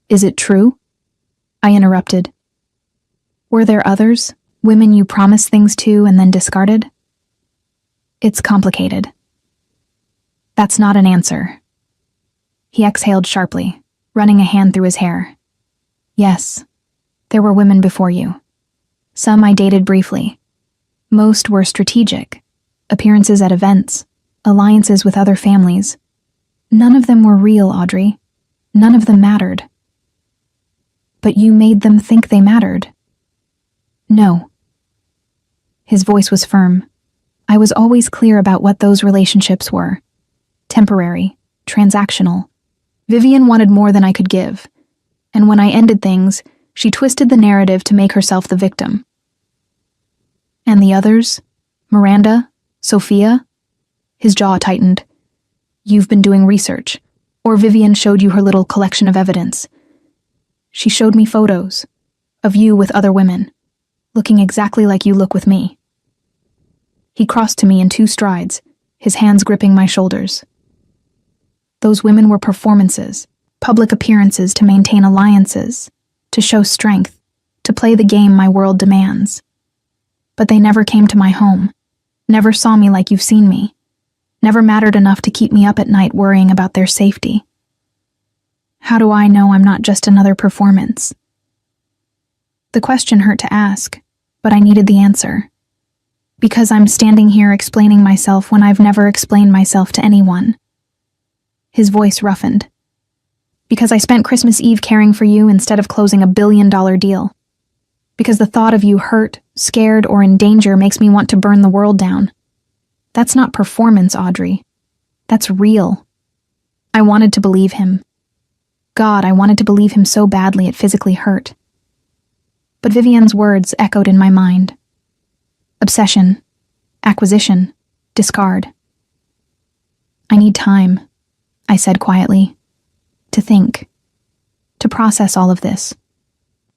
Is it true? I interrupted. Were there others, women you promised things to and then discarded? It's complicated. That's not an answer. He exhaled sharply, running a hand through his hair. Yes, there were women before you. Some I dated briefly. Most were strategic. Appearances at events, alliances with other families. None of them were real, Audrey. None of them mattered. But you made them think they mattered. No. His voice was firm. I was always clear about what those relationships were. Temporary, transactional. Vivian wanted more than I could give. And when I ended things, she twisted the narrative to make herself the victim. And the others? Miranda? Sophia? His jaw tightened. You've been doing research. Or Vivian showed you her little collection of evidence. She showed me photos of you with other women, looking exactly like you look with me. He crossed to me in 2 strides, his hands gripping my shoulders. Those women were performances, public appearances to maintain alliances, to show strength, to play the game my world demands. But they never came to my home, never saw me like you've seen me, never mattered enough to keep me up at night worrying about their safety. How do I know I'm not just another performance? The question hurt to ask, but I needed the answer. Because I'm standing here explaining myself when I've never explained myself to anyone. His voice roughened. Because I spent Christmas Eve caring for you instead of closing $1 billion deal. Because the thought of you hurt, scared, or in danger makes me want to burn the world down. That's not performance, Audrey. That's real. I wanted to believe him. God, I wanted to believe him so badly it physically hurt. But Vivian's words echoed in my mind. Obsession, acquisition, discard. I need time, I said quietly, to think, to process all of this.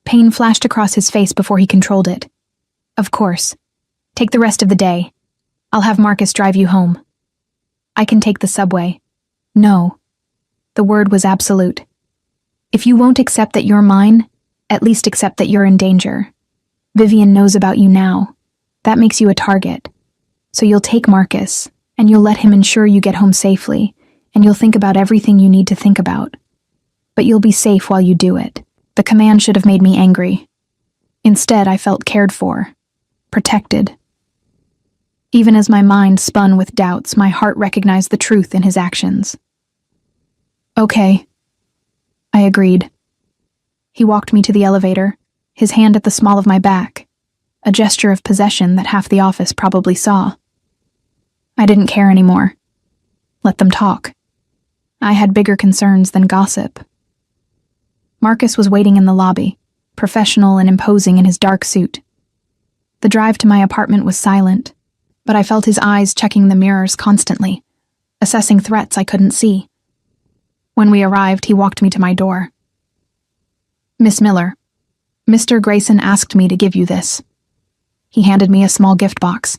Pain flashed across his face before he controlled it. Of course. Take the rest of the day. I'll have Marcus drive you home. I can take the subway. No. The word was absolute. If you won't accept that you're mine, at least accept that you're in danger. Vivian knows about you now. That makes you a target. So you'll take Marcus, and you'll let him ensure you get home safely, and you'll think about everything you need to think about. But you'll be safe while you do it. The command should have made me angry. Instead, I felt cared for, protected. Even as my mind spun with doubts, my heart recognized the truth in his actions. Okay, I agreed. He walked me to the elevator, his hand at the small of my back, a gesture of possession that half the office probably saw. I didn't care anymore. Let them talk. I had bigger concerns than gossip. Marcus was waiting in the lobby, professional and imposing in his dark suit. The drive to my apartment was silent, but I felt his eyes checking the mirrors constantly, assessing threats I couldn't see. When we arrived, he walked me to my door. Miss Miller, Mr. Grayson asked me to give you this. He handed me a small gift box.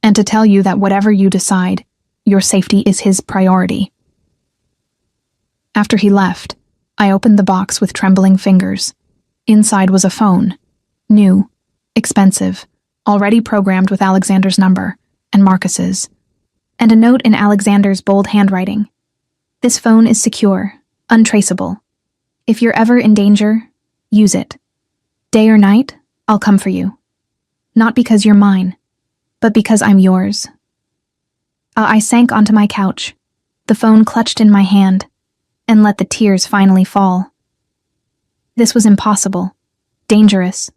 And to tell you that whatever you decide, Your safety is his priority. After he left, I opened the box with trembling fingers. Inside was a phone. New, expensive, already programmed with Alexander's number, and Marcus's. And a note in Alexander's bold handwriting. This phone is secure, untraceable. If you're ever in danger, use it. Day or night, I'll come for you. Not because you're mine, but because I'm yours. I sank onto my couch, the phone clutched in my hand, and let the tears finally fall. This was impossible, dangerous.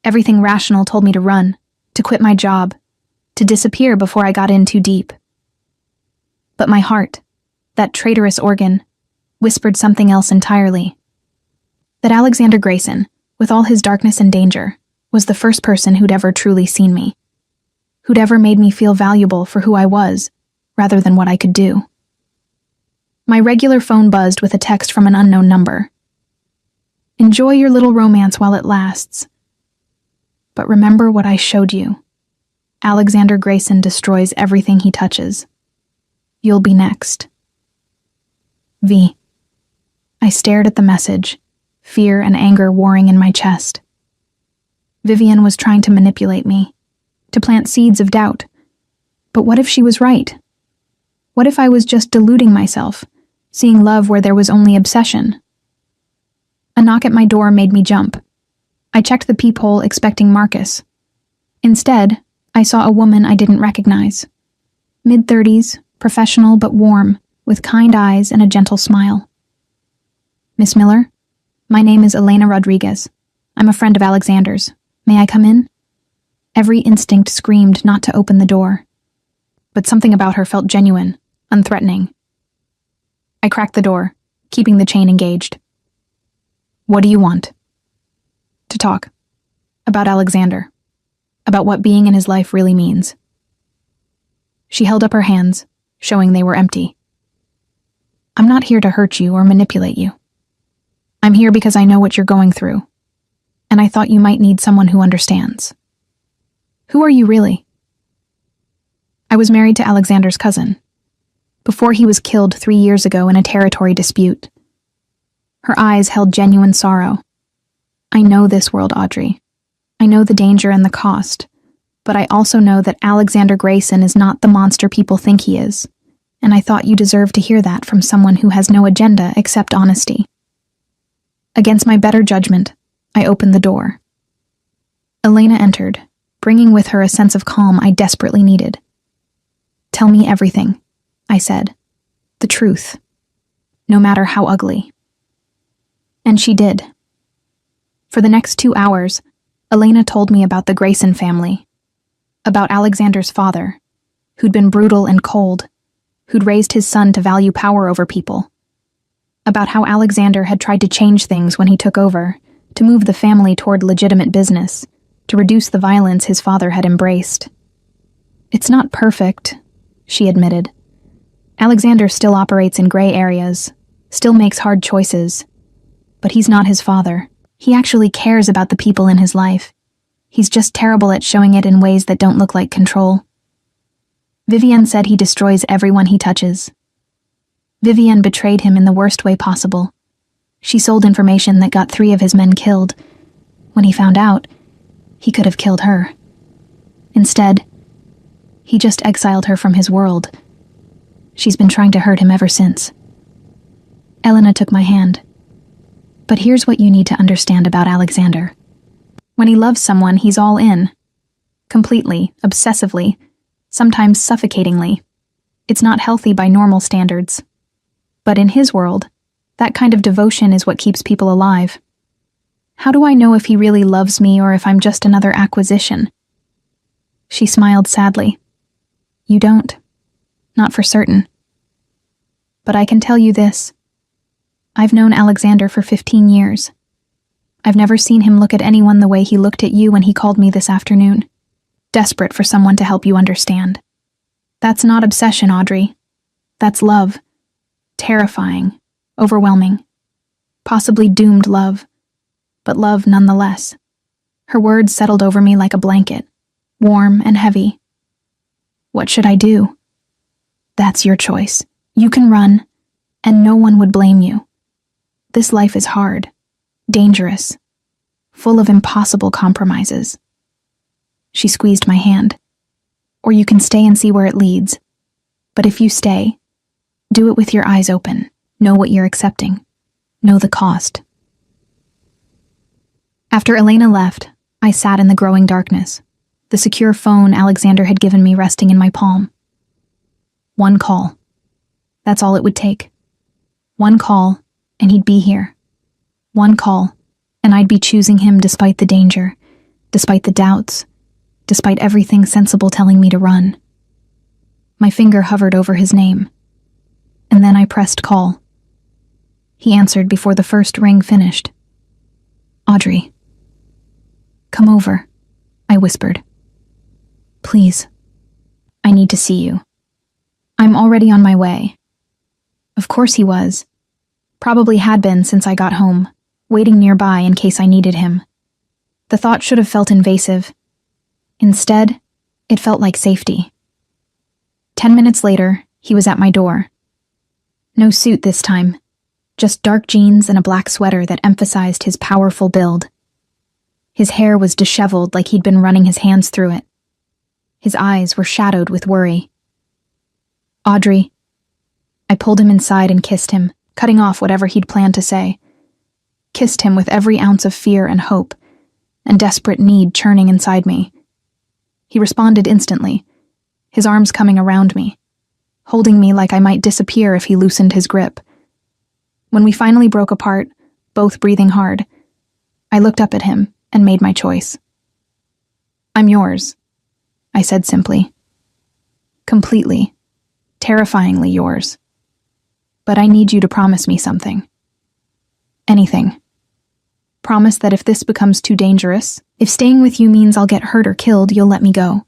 Everything rational told me to run, to quit my job, to disappear before I got in too deep. But my heart, that traitorous organ, whispered something else entirely. That Alexander Grayson, with all his darkness and danger, was the first person who'd ever truly seen me. Who'd ever made me feel valuable for who I was, rather than what I could do. My regular phone buzzed with a text from an unknown number. Enjoy your little romance while it lasts. But remember what I showed you. Alexander Grayson destroys everything he touches. You'll be next. V. I stared at the message, fear and anger warring in my chest. Vivian was trying to manipulate me, to plant seeds of doubt. But what if she was right? What if I was just deluding myself, seeing love where there was only obsession? A knock at my door made me jump. I checked the peephole expecting Marcus. Instead, I saw a woman I didn't recognize. Mid-30s, professional but warm, with kind eyes and a gentle smile. Miss Miller, my name is Elena Rodriguez. I'm a friend of Alexander's. May I come in? Every instinct screamed not to open the door. But something about her felt genuine, unthreatening. I cracked the door, keeping the chain engaged. What do you want? To talk. About Alexander. About what being in his life really means. She held up her hands, showing they were empty. I'm not here to hurt you or manipulate you. I'm here because I know what you're going through, and I thought you might need someone who understands. Who are you really? I was married to Alexander's cousin, before he was killed 3 years ago in a territory dispute. Her eyes held genuine sorrow. I know this world, Audrey. I know the danger and the cost, but I also know that Alexander Grayson is not the monster people think he is, and I thought you deserved to hear that from someone who has no agenda except honesty. Against my better judgment, I opened the door. Elena entered, bringing with her a sense of calm I desperately needed. Tell me everything, I said. The truth. No matter how ugly. And she did. For the next 2 hours, Elena told me about the Grayson family. About Alexander's father, who'd been brutal and cold, who'd raised his son to value power over people. About how Alexander had tried to change things when he took over, to move the family toward legitimate business, to reduce the violence his father had embraced. It's not perfect, she admitted. Alexander still operates in gray areas, still makes hard choices. But he's not his father. He actually cares about the people in his life. He's just terrible at showing it in ways that don't look like control. Vivian said he destroys everyone he touches. Vivian betrayed him in the worst way possible. She sold information that got 3 of his men killed. When he found out, he could have killed her. Instead, he just exiled her from his world. She's been trying to hurt him ever since. Elena took my hand. But here's what you need to understand about Alexander. When he loves someone, he's all in. Completely, obsessively, sometimes suffocatingly. It's not healthy by normal standards. But in his world, that kind of devotion is what keeps people alive. How do I know if he really loves me or if I'm just another acquisition? She smiled sadly. You don't. Not for certain. But I can tell you this. I've known Alexander for 15 years. I've never seen him look at anyone the way he looked at you when he called me this afternoon, desperate for someone to help you understand. That's not obsession, Audrey. That's love. Terrifying, overwhelming, possibly doomed love, but love nonetheless. Her words settled over me like a blanket, warm and heavy. What should I do? That's your choice. You can run, and no one would blame you. This life is hard, dangerous, full of impossible compromises. She squeezed my hand. Or you can stay and see where it leads. But if you stay, do it with your eyes open. Know what you're accepting. Know the cost. After Elena left, I sat in the growing darkness, the secure phone Alexander had given me resting in my palm. One call. That's all it would take. One call, and he'd be here. One call, and I'd be choosing him despite the danger, despite the doubts, despite everything sensible telling me to run. My finger hovered over his name, and then I pressed call. He answered before the first ring finished. Audrey. Come over, I whispered. Please. I need to see you. I'm already on my way. Of course he was. Probably had been since I got home, waiting nearby in case I needed him. The thought should have felt invasive. Instead, it felt like safety. 10 minutes later, he was at my door. No suit this time, just dark jeans and a black sweater that emphasized his powerful build. His hair was disheveled like he'd been running his hands through it. His eyes were shadowed with worry. Audrey. I pulled him inside and kissed him, cutting off whatever he'd planned to say. Kissed him with every ounce of fear and hope, and desperate need churning inside me. He responded instantly, his arms coming around me, holding me like I might disappear if he loosened his grip. When we finally broke apart, both breathing hard, I looked up at him and made my choice. I'm yours, I said simply. Completely, terrifyingly yours. But I need you to promise me something. Anything. Promise that if this becomes too dangerous, if staying with you means I'll get hurt or killed, you'll let me go.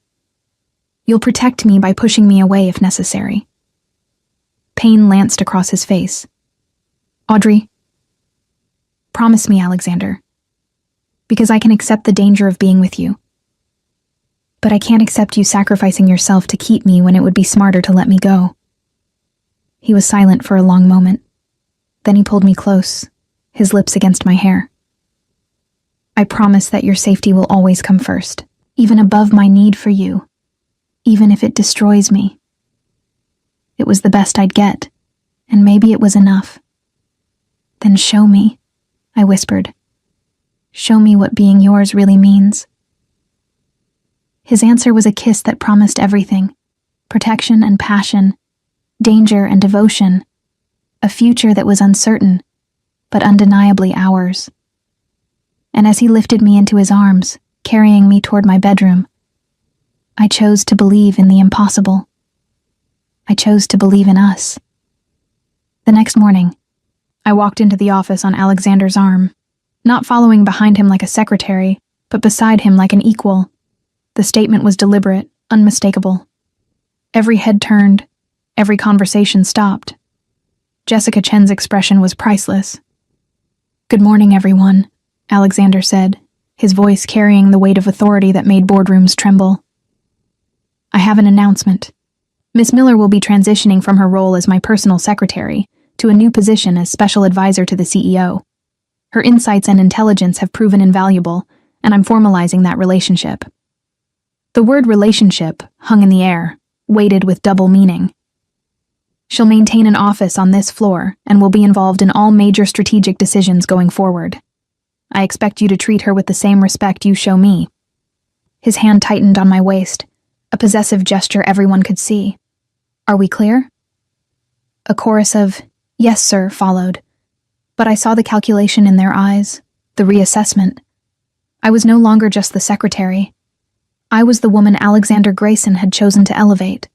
You'll protect me by pushing me away if necessary. Pain lanced across his face. Audrey, promise me, Alexander. Because I can accept the danger of being with you. But I can't accept you sacrificing yourself to keep me when it would be smarter to let me go. He was silent for a long moment. Then he pulled me close, his lips against my hair. I promise that your safety will always come first, even above my need for you, even if it destroys me. It was the best I'd get, and maybe it was enough. Then show me, I whispered. Show me what being yours really means. His answer was a kiss that promised everything: protection and passion, danger and devotion, a future that was uncertain, but undeniably ours. And as he lifted me into his arms, carrying me toward my bedroom, I chose to believe in the impossible. I chose to believe in us. The next morning, I walked into the office on Alexander's arm, not following behind him like a secretary, but beside him like an equal. The statement was deliberate, unmistakable. Every head turned, every conversation stopped. Jessica Chen's expression was priceless. Good morning, everyone, Alexander said, his voice carrying the weight of authority that made boardrooms tremble. I have an announcement. Miss Miller will be transitioning from her role as my personal secretary to a new position as special advisor to the CEO. Her insights and intelligence have proven invaluable, and I'm formalizing that relationship. The word relationship hung in the air, weighted with double meaning. She'll maintain an office on this floor and will be involved in all major strategic decisions going forward. I expect you to treat her with the same respect you show me. His hand tightened on my waist, a possessive gesture everyone could see. Are we clear? A chorus of, "Yes, sir," followed, but I saw the calculation in their eyes, the reassessment. I was no longer just the secretary. I was the woman Alexander Grayson had chosen to elevate.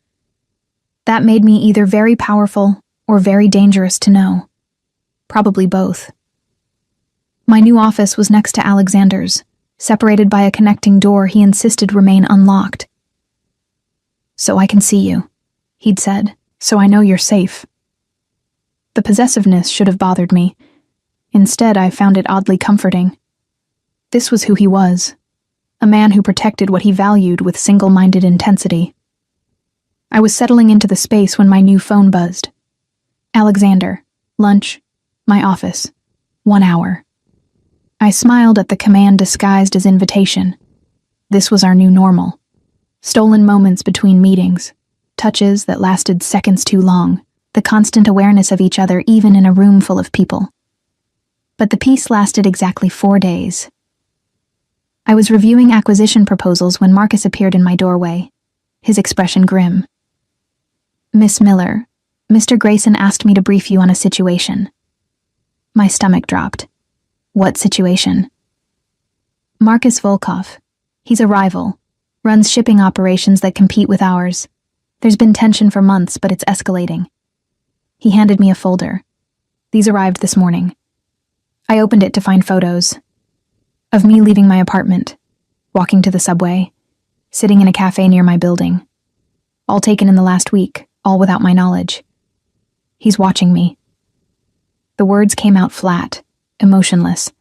That made me either very powerful or very dangerous to know. Probably both. My new office was next to Alexander's, separated by a connecting door he insisted remain unlocked. So I can see you, he'd said, so I know you're safe. The possessiveness should have bothered me. Instead, I found it oddly comforting. This was who he was, a man who protected what he valued with single-minded intensity. I was settling into the space when my new phone buzzed. Alexander, lunch, my office, 1 hour. I smiled at the command disguised as invitation. This was our new normal. Stolen moments between meetings, touches that lasted seconds too long, the constant awareness of each other even in a room full of people. But the peace lasted exactly 4 days. I was reviewing acquisition proposals when Marcus appeared in my doorway, his expression grim. Miss Miller, Mr. Grayson asked me to brief you on a situation. My stomach dropped. What situation? Marcus Volkov. He's a rival, runs shipping operations that compete with ours. There's been tension for months, but it's escalating. He handed me a folder. These arrived this morning. I opened it to find photos of me leaving my apartment, walking to the subway, sitting in a cafe near my building. All taken in the last week, all without my knowledge. He's watching me. The words came out flat, emotionless,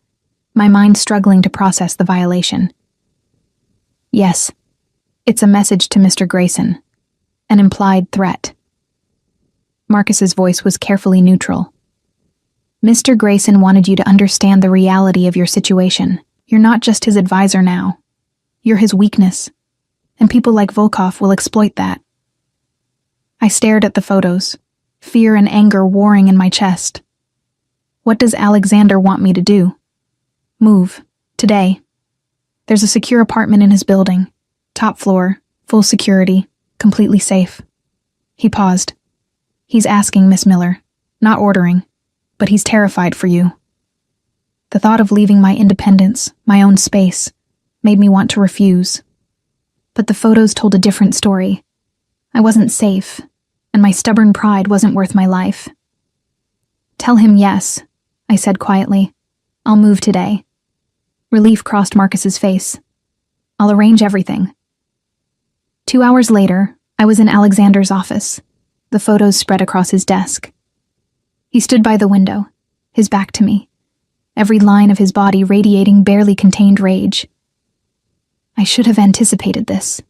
my mind struggling to process the violation. Yes, it's a message to Mr. Grayson, an implied threat. Marcus's voice was carefully neutral. Mr. Grayson wanted you to understand the reality of your situation. You're not just his advisor now. You're his weakness, and people like Volkov will exploit that. I stared at the photos, fear and anger warring in my chest. What does Alexander want me to do? Move, today. There's a secure apartment in his building, top floor, full security, completely safe. He paused. He's asking, Miss Miller, not ordering, but he's terrified for you. The thought of leaving my independence, my own space, made me want to refuse. But the photos told a different story. I wasn't safe, and my stubborn pride wasn't worth my life. Tell him yes, I said quietly. I'll move today. Relief crossed Marcus's face. I'll arrange everything. 2 hours later, I was in Alexander's office. The photos spread across his desk. He stood by the window, his back to me, every line of his body radiating barely contained rage. I should have anticipated this,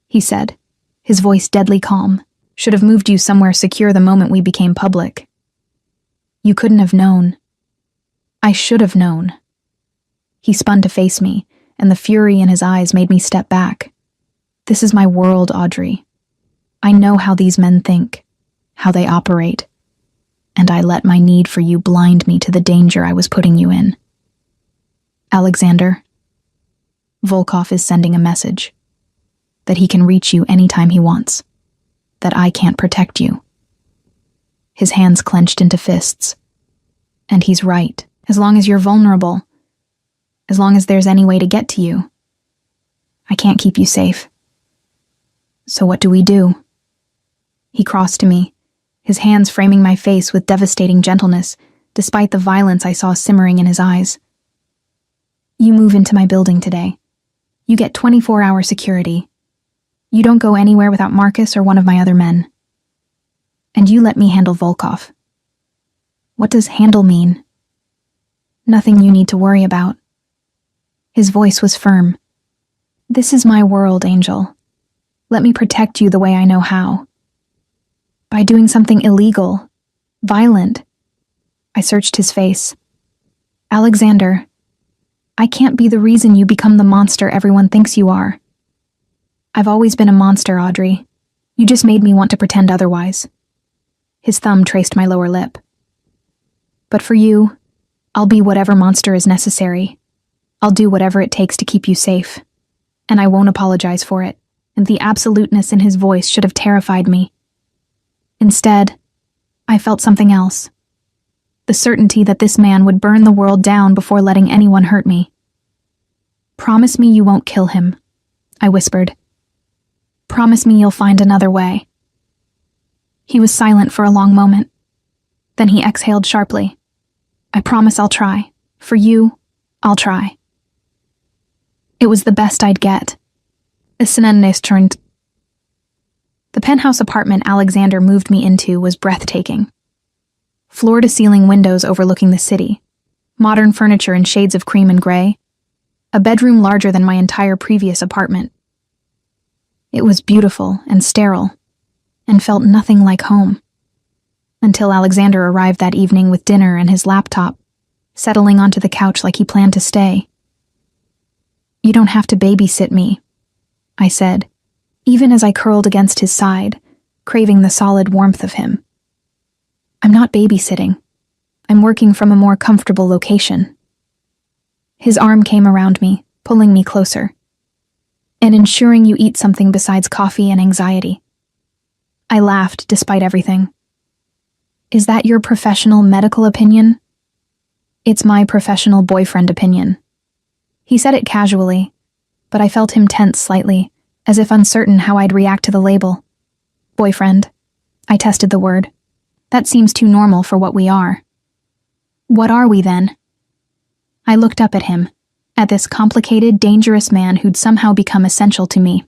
he said, his voice deadly calm. Should have moved you somewhere secure the moment we became public. You couldn't have known. I should have known. He spun to face me, and the fury in his eyes made me step back. This is my world, Audrey. I know how these men think, how they operate, and I let my need for you blind me to the danger I was putting you in. Alexander, Volkov is sending a message that he can reach you anytime he wants, that I can't protect you. His hands clenched into fists. And he's right. As long as you're vulnerable, as long as there's any way to get to you, I can't keep you safe. So what do we do? He crossed to me, his hands framing my face with devastating gentleness, despite the violence I saw simmering in his eyes. You move into my building today. You get 24-hour security. You don't go anywhere without Marcus or one of my other men. And you let me handle Volkov. What does handle mean? Nothing you need to worry about. His voice was firm. This is my world, Angel. Let me protect you the way I know how. By doing something illegal, violent. I searched his face. Alexander, I can't be the reason you become the monster everyone thinks you are. I've always been a monster, Audrey. You just made me want to pretend otherwise. His thumb traced my lower lip. But for you, I'll be whatever monster is necessary. I'll do whatever it takes to keep you safe. And I won't apologize for it. And the absoluteness in his voice should have terrified me. Instead, I felt something else. The certainty that this man would burn the world down before letting anyone hurt me. Promise me you won't kill him, I whispered. Promise me you'll find another way. He was silent for a long moment. Then he exhaled sharply. I promise I'll try. For you, I'll try. It was the best I'd get. The penthouse apartment Alexander moved me into was breathtaking. Floor-to-ceiling windows overlooking the city, modern furniture in shades of cream and gray, a bedroom larger than my entire previous apartment. It was beautiful and sterile, and felt nothing like home. Until Alexander arrived that evening with dinner and his laptop, settling onto the couch like he planned to stay. "You don't have to babysit me," I said, even as I curled against his side, craving the solid warmth of him. "I'm not babysitting. I'm working from a more comfortable location." His arm came around me, pulling me closer. "And ensuring you eat something besides coffee and anxiety." I laughed despite everything. "Is that your professional medical opinion?" "It's my professional boyfriend opinion." He said it casually, but I felt him tense slightly, as if uncertain how I'd react to the label. "Boyfriend." I tested the word. "That seems too normal for what we are." "What are we then?" I looked up at him, at this complicated, dangerous man who'd somehow become essential to me.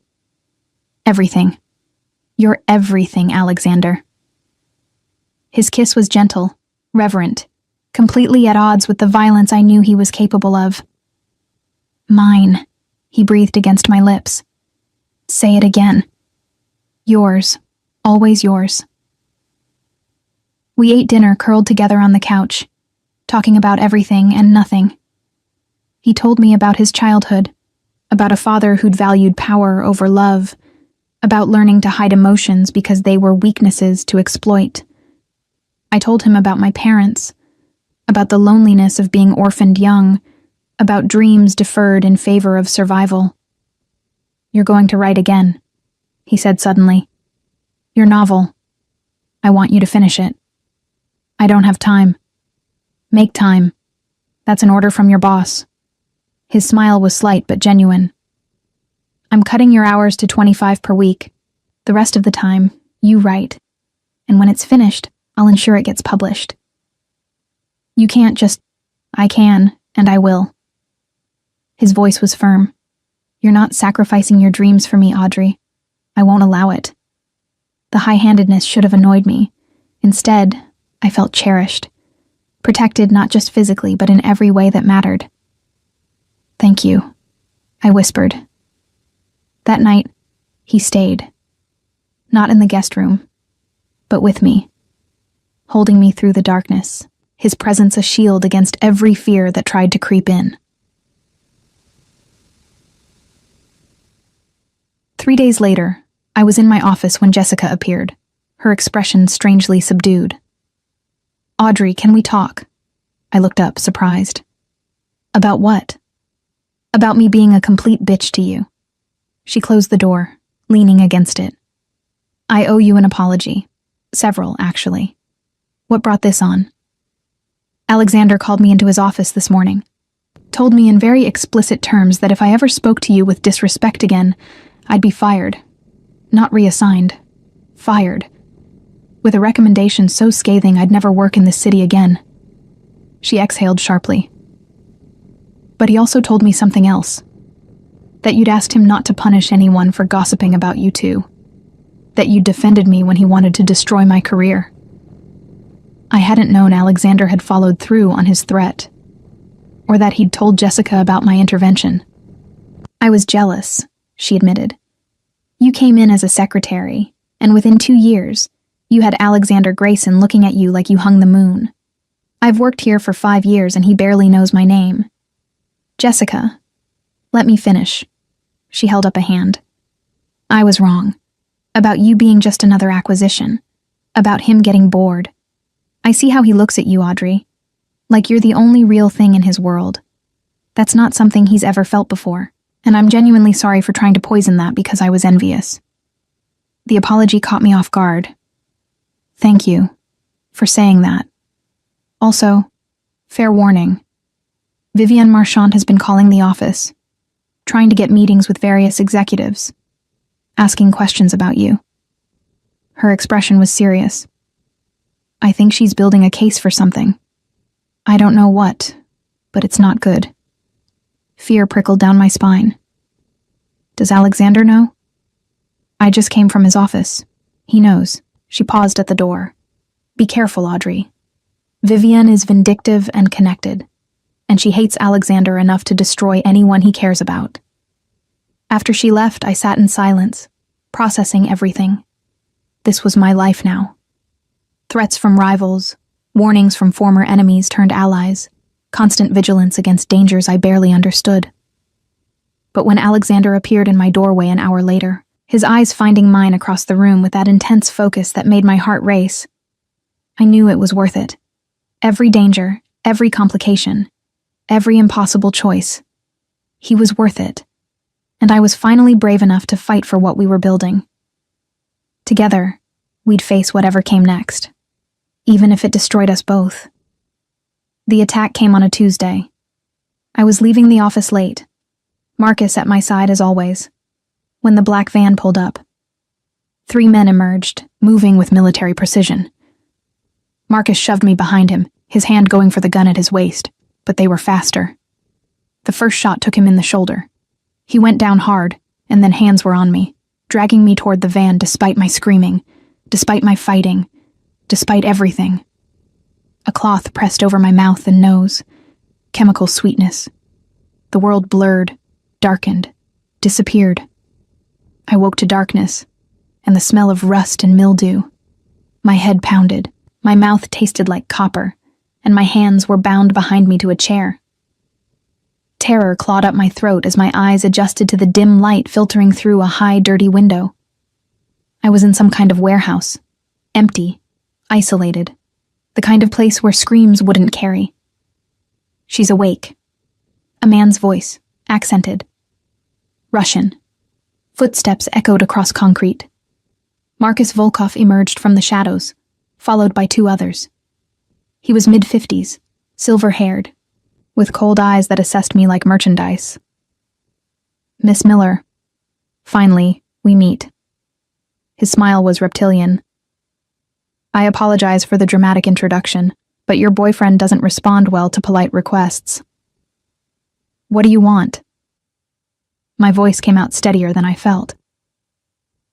"Everything. You're everything, Alexander." His kiss was gentle, reverent, completely at odds with the violence I knew he was capable of. "Mine," he breathed against my lips. "Say it again." "Yours. Always yours." We ate dinner curled together on the couch, talking about everything and nothing. He told me about his childhood, about a father who'd valued power over love, about learning to hide emotions because they were weaknesses to exploit. I told him about my parents, about the loneliness of being orphaned young, about dreams deferred in favor of survival. "You're going to write again," he said suddenly. "Your novel. I want you to finish it." "I don't have time." "Make time. That's an order from your boss." His smile was slight but genuine. "I'm cutting your hours to 25 per week. The rest of the time, you write. And when it's finished, I'll ensure it gets published." "You can't just..." "I can, and I will." His voice was firm. "You're not sacrificing your dreams for me, Audrey. I won't allow it." The high-handedness should have annoyed me. Instead, I felt cherished, protected not just physically but in every way that mattered. "Thank you," I whispered. That night, he stayed. Not in the guest room, but with me, holding me through the darkness, his presence a shield against every fear that tried to creep in. 3 days later, I was in my office when Jessica appeared, her expression strangely subdued. "Audrey, can we talk?" I looked up, surprised. "About what?" "About me being a complete bitch to you." She closed the door, leaning against it. "I owe you an apology. Several, actually." "What brought this on?" "Alexander called me into his office this morning. Told me in very explicit terms that if I ever spoke to you with disrespect again, I'd be fired. Not reassigned. Fired. With a recommendation so scathing I'd never work in this city again." She exhaled sharply. "But he also told me something else. That you'd asked him not to punish anyone for gossiping about you two. That you'd defended me when he wanted to destroy my career." I hadn't known Alexander had followed through on his threat, or that he'd told Jessica about my intervention. "I was jealous," she admitted. "You came in as a secretary, and within 2 years, you had Alexander Grayson looking at you like you hung the moon. I've worked here for 5 years and he barely knows my name. Jessica, let me finish." She held up a hand. "I was wrong. About you being just another acquisition. About him getting bored. I see how he looks at you, Audrey. Like you're the only real thing in his world. That's not something he's ever felt before, and I'm genuinely sorry for trying to poison that because I was envious." The apology caught me off guard. "Thank you for saying that. Also, fair warning. Vivienne Marchand has been calling the office, trying to get meetings with various executives, asking questions about you." Her expression was serious. "I think she's building a case for something. I don't know what, but it's not good." Fear prickled down my spine. "Does Alexander know?" "I just came from his office. He knows." She paused at the door. "Be careful, Audrey. Vivienne is vindictive and connected, and she hates Alexander enough to destroy anyone he cares about." After she left, I sat in silence, processing everything. This was my life now. Threats from rivals, warnings from former enemies turned allies, constant vigilance against dangers I barely understood. But when Alexander appeared in my doorway an hour later, his eyes finding mine across the room with that intense focus that made my heart race, I knew it was worth it. Every danger, every complication, every impossible choice. He was worth it. And I was finally brave enough to fight for what we were building. Together, we'd face whatever came next, even if it destroyed us both. The attack came on a Tuesday. I was leaving the office late, Marcus at my side as always, when the black van pulled up. 3 men emerged, moving with military precision. Marcus shoved me behind him, his hand going for the gun at his waist, but they were faster. The first shot took him in the shoulder. He went down hard, and then hands were on me, dragging me toward the van despite my screaming, despite my fighting, despite everything. A cloth pressed over my mouth and nose, chemical sweetness. The world blurred, darkened, disappeared. I woke to darkness, and the smell of rust and mildew. My head pounded, my mouth tasted like copper, and my hands were bound behind me to a chair. Terror clawed up my throat as my eyes adjusted to the dim light filtering through a high, dirty window. I was in some kind of warehouse, empty, isolated, the kind of place where screams wouldn't carry. She's awake. A man's voice, accented. Russian. Footsteps echoed across concrete. Marcus Volkov emerged from the shadows, followed by 2 others. He was mid-50s, silver-haired, with cold eyes that assessed me like merchandise. Miss Miller. Finally, we meet. His smile was reptilian. I apologize for the dramatic introduction, but your boyfriend doesn't respond well to polite requests. What do you want? My voice came out steadier than I felt.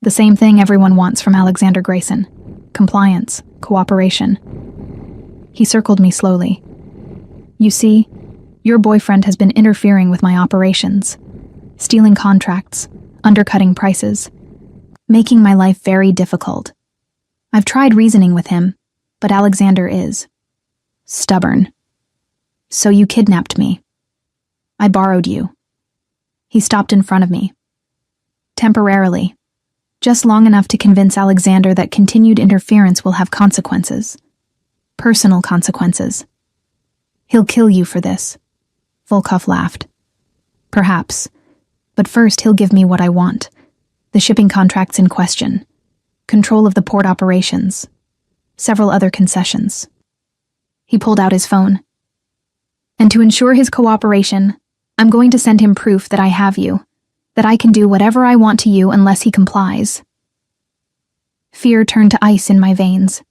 The same thing everyone wants from Alexander Grayson. Compliance, cooperation. He circled me slowly. You see, your boyfriend has been interfering with my operations, stealing contracts, undercutting prices, making my life very difficult. I've tried reasoning with him, but Alexander is stubborn. So you kidnapped me. I borrowed you. He stopped in front of me. Temporarily. Just long enough to convince Alexander that continued interference will have consequences. Personal consequences. He'll kill you for this. Volkov laughed. Perhaps. But first he'll give me what I want. The shipping contracts in question. Control of the port operations. Several other concessions. He pulled out his phone. And to ensure his cooperation, I'm going to send him proof that I have you, that I can do whatever I want to you unless he complies. Fear turned to ice in my veins.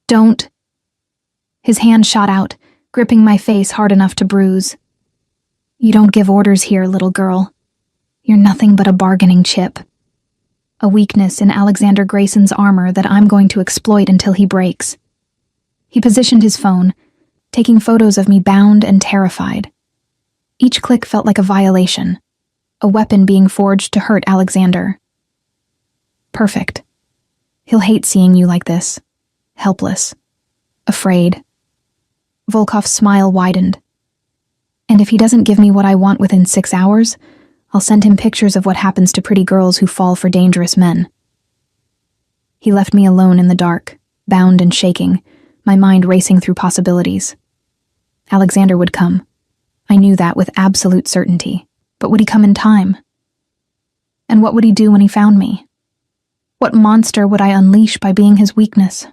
Don't. His hand shot out, gripping my face hard enough to bruise. You don't give orders here, little girl. You're nothing but a bargaining chip. A weakness in Alexander Grayson's armor that I'm going to exploit until he breaks. He positioned his phone, taking photos of me bound and terrified. Each click felt like a violation, a weapon being forged to hurt Alexander. Perfect. He'll hate seeing you like this, helpless, afraid. Volkov's smile widened. And if he doesn't give me what I want within 6 hours, I'll send him pictures of what happens to pretty girls who fall for dangerous men. He left me alone in the dark, bound and shaking, my mind racing through possibilities. Alexander would come. I knew that with absolute certainty. But would he come in time? And what would he do when he found me? What monster would I unleash by being his weakness?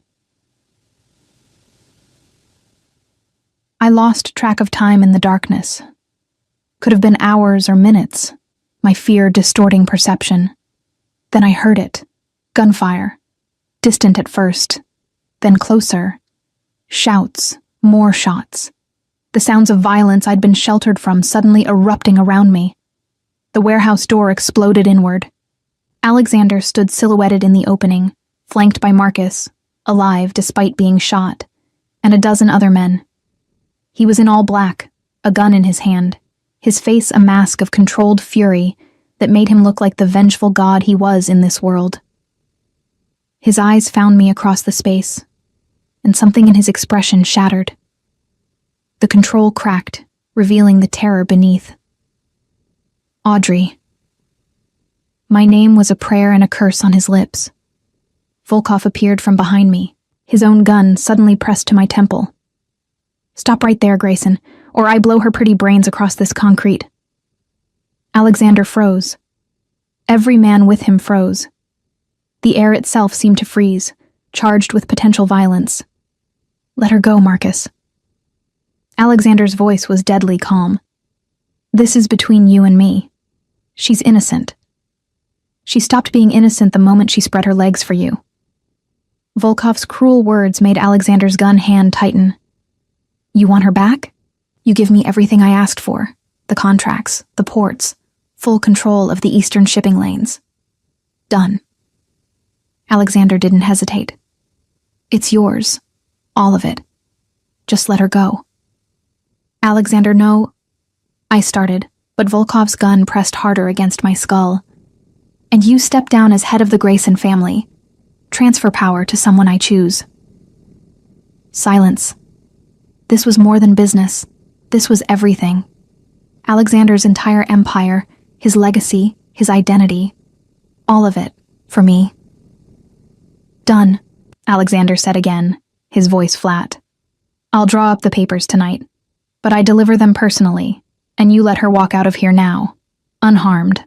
I lost track of time in the darkness. Could have been hours or minutes, my fear distorting perception. Then I heard it. Gunfire. Distant at first, then closer. Shouts, more shots. The sounds of violence I'd been sheltered from suddenly erupting around me. The warehouse door exploded inward. Alexander stood silhouetted in the opening, flanked by Marcus, alive despite being shot, and a dozen other men. He was in all black, a gun in his hand, his face a mask of controlled fury that made him look like the vengeful god he was in this world. His eyes found me across the space, and something in his expression shattered. The control cracked, revealing the terror beneath. Audrey. My name was a prayer and a curse on his lips. Volkov appeared from behind me, his own gun suddenly pressed to my temple. Stop right there, Grayson, or I blow her pretty brains across this concrete. Alexander froze. Every man with him froze. The air itself seemed to freeze, charged with potential violence. Let her go, Marcus. Alexander's voice was deadly calm. This is between you and me. She's innocent. She stopped being innocent the moment she spread her legs for you. Volkov's cruel words made Alexander's gun hand tighten. You want her back? You give me everything I asked for. The contracts, the ports, full control of the eastern shipping lanes. Done. Alexander didn't hesitate. It's yours. All of it. Just let her go. Alexander, no. I started, but Volkov's gun pressed harder against my skull. And you step down as head of the Grayson family. Transfer power to someone I choose. Silence. This was more than business. This was everything. Alexander's entire empire, his legacy, his identity. All of it, for me. Done, Alexander said again, his voice flat. I'll draw up the papers tonight, but I deliver them personally, and you let her walk out of here now, unharmed.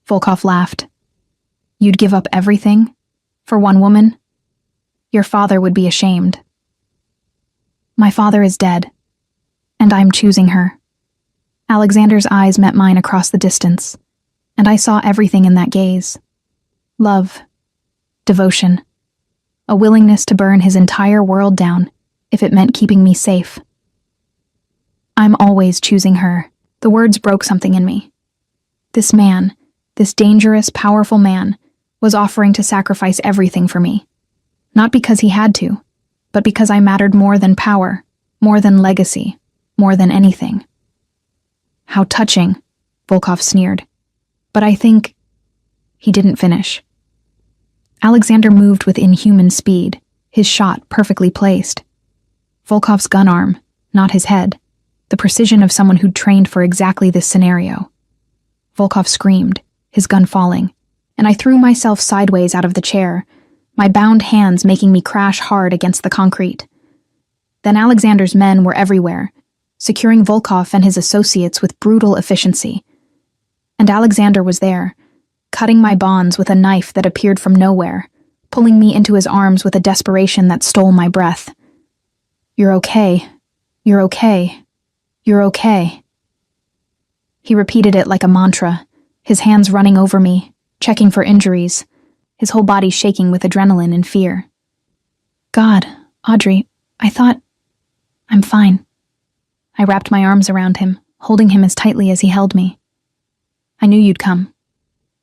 Volkov laughed. You'd give up everything? For one woman? Your father would be ashamed. My father is dead, and I'm choosing her. Alexander's eyes met mine across the distance, and I saw everything in that gaze. Love, devotion, a willingness to burn his entire world down if it meant keeping me safe. I'm always choosing her. The words broke something in me. This man, this dangerous, powerful man, was offering to sacrifice everything for me. Not because he had to, but because I mattered more than power, more than legacy, more than anything. How touching, Volkov sneered. But I think... He didn't finish. Alexander moved with inhuman speed, his shot perfectly placed. Volkov's gun arm, not his head, the precision of someone who'd trained for exactly this scenario. Volkov screamed, his gun falling, and I threw myself sideways out of the chair, my bound hands making me crash hard against the concrete. Then Alexander's men were everywhere, securing Volkov and his associates with brutal efficiency. And Alexander was there, cutting my bonds with a knife that appeared from nowhere, pulling me into his arms with a desperation that stole my breath. You're okay. You're okay. You're okay. He repeated it like a mantra, his hands running over me, checking for injuries, his whole body shaking with adrenaline and fear. God, Audrey, I thought... I'm fine. I wrapped my arms around him, holding him as tightly as he held me. I knew you'd come.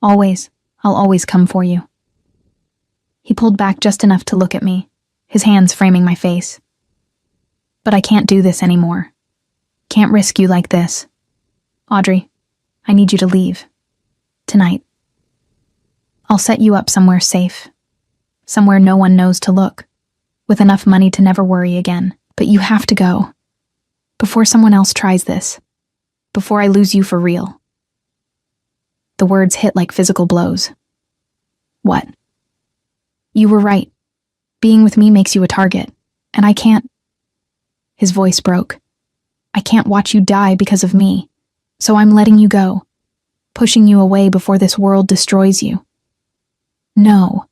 Always. I'll always come for you. He pulled back just enough to look at me, his hands framing my face. But I can't do this anymore. Can't risk you like this. Audrey, I need you to leave. Tonight. I'll set you up somewhere safe. Somewhere no one knows to look. With enough money to never worry again. But you have to go. Before someone else tries this. Before I lose you for real. The words hit like physical blows. What? You were right. Being with me makes you a target. And I can't... His voice broke. I can't watch you die because of me. So I'm letting you go. Pushing you away before this world destroys you. No.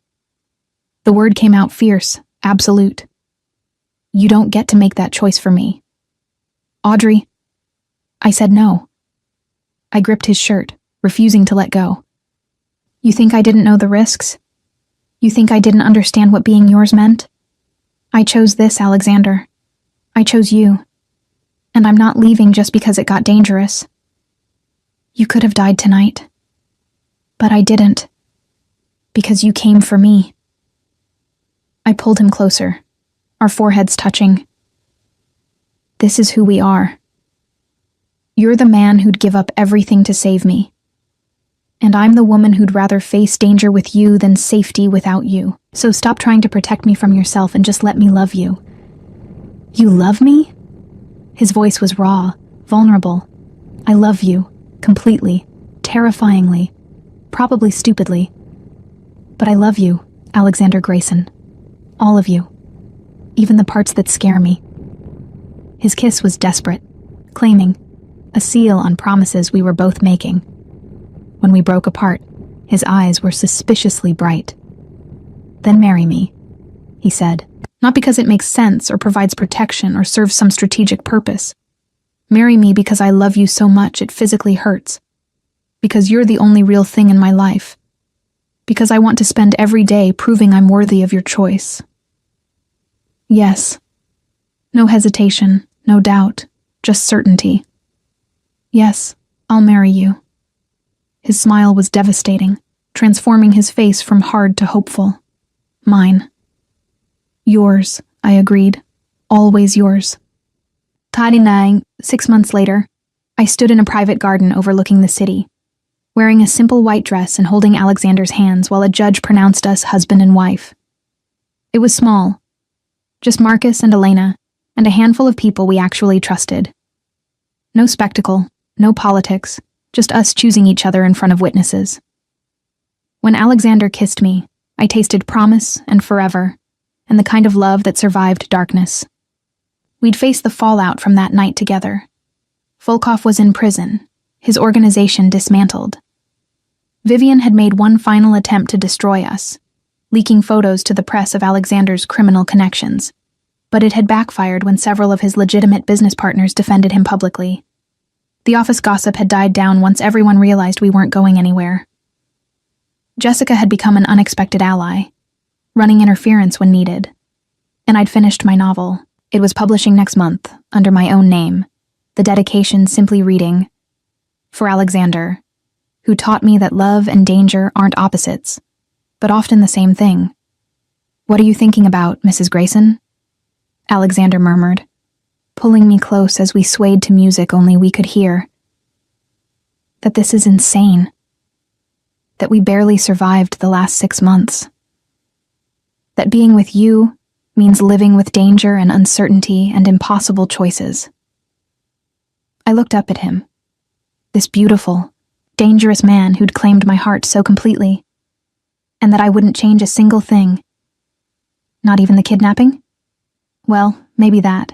The word came out fierce, absolute. You don't get to make that choice for me. Audrey. I said no. I gripped his shirt, refusing to let go. You think I didn't know the risks? You think I didn't understand what being yours meant? I chose this, Alexander. I chose you. And I'm not leaving just because it got dangerous. You could have died tonight. But I didn't. Because you came for me. I pulled him closer, our foreheads touching. This is who we are. You're the man who'd give up everything to save me. And I'm the woman who'd rather face danger with you than safety without you. So stop trying to protect me from yourself and just let me love you. You love me? His voice was raw, vulnerable. I love you, completely, terrifyingly, probably stupidly. But I love you, Alexander Grayson. All of you. Even the parts that scare me. His kiss was desperate, claiming, a seal on promises we were both making. When we broke apart, his eyes were suspiciously bright. Then marry me, he said. Not because it makes sense or provides protection or serves some strategic purpose. Marry me because I love you so much it physically hurts. Because you're the only real thing in my life. Because I want to spend every day proving I'm worthy of your choice. Yes. No hesitation, no doubt, just certainty. Yes, I'll marry you. His smile was devastating, transforming his face from hard to hopeful. Mine. Yours, I agreed. Always yours. 6 months later, I stood in a private garden overlooking the city, wearing a simple white dress and holding Alexander's hands while a judge pronounced us husband and wife. It was small. Just Marcus and Elena, and a handful of people we actually trusted. No spectacle, no politics, just us choosing each other in front of witnesses. When Alexander kissed me, I tasted promise and forever, and the kind of love that survived darkness. We'd faced the fallout from that night together. Volkov was in prison, his organization dismantled. Vivian had made one final attempt to destroy us, leaking photos to the press of Alexander's criminal connections, but it had backfired when several of his legitimate business partners defended him publicly. The office gossip had died down once everyone realized we weren't going anywhere. Jessica had become an unexpected ally, running interference when needed. And I'd finished my novel. It was publishing next month, under my own name, the dedication simply reading, For Alexander, who taught me that love and danger aren't opposites, but often the same thing. What are you thinking about, Mrs. Grayson? Alexander murmured, pulling me close as we swayed to music only we could hear. That this is insane. That we barely survived the last 6 months. That being with you means living with danger and uncertainty and impossible choices. I looked up at him, this beautiful, dangerous man who'd claimed my heart so completely, and that I wouldn't change a single thing. Not even the kidnapping? Well, maybe that.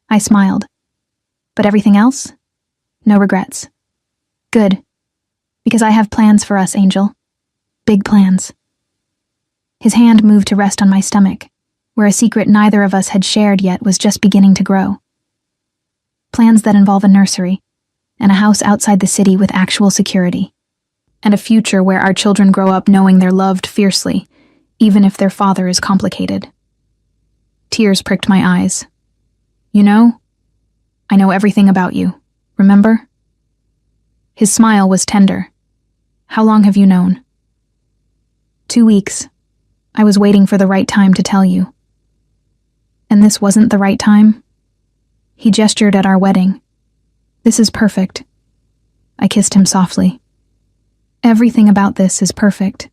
I smiled. But everything else? No regrets. Good. Because I have plans for us, Angel. Big plans. His hand moved to rest on my stomach, where a secret neither of us had shared yet was just beginning to grow. Plans that involve a nursery, and a house outside the city with actual security, and a future where our children grow up knowing they're loved fiercely, even if their father is complicated. Tears pricked my eyes. You know, I know everything about you, remember? His smile was tender. How long have you known? 2 weeks. I was waiting for the right time to tell you. And this wasn't the right time? He gestured at our wedding. This is perfect. I kissed him softly. Everything about this is perfect.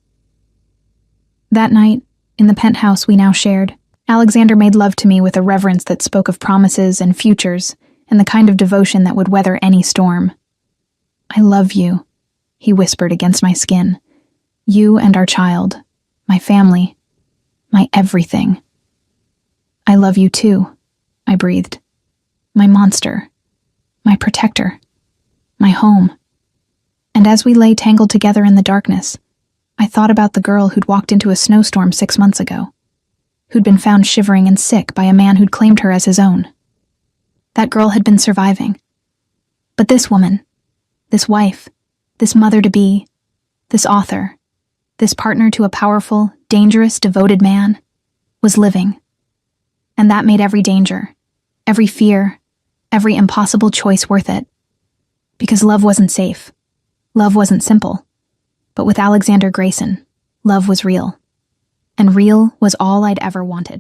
That night, in the penthouse we now shared, Alexander made love to me with a reverence that spoke of promises and futures, and the kind of devotion that would weather any storm. I love you, he whispered against my skin. You and our child, my family, my everything. I love you too, I breathed. My monster, my protector, my home. And as we lay tangled together in the darkness, I thought about the girl who'd walked into a snowstorm 6 months ago, who'd been found shivering and sick by a man who'd claimed her as his own. That girl had been surviving. But this woman, this wife, this mother-to-be, this author, this partner to a powerful, dangerous, devoted man, was living. And that made every danger, every fear, every impossible choice worth it. Because love wasn't safe. Love wasn't simple. But with Alexander Grayson, love was real. And real was all I'd ever wanted.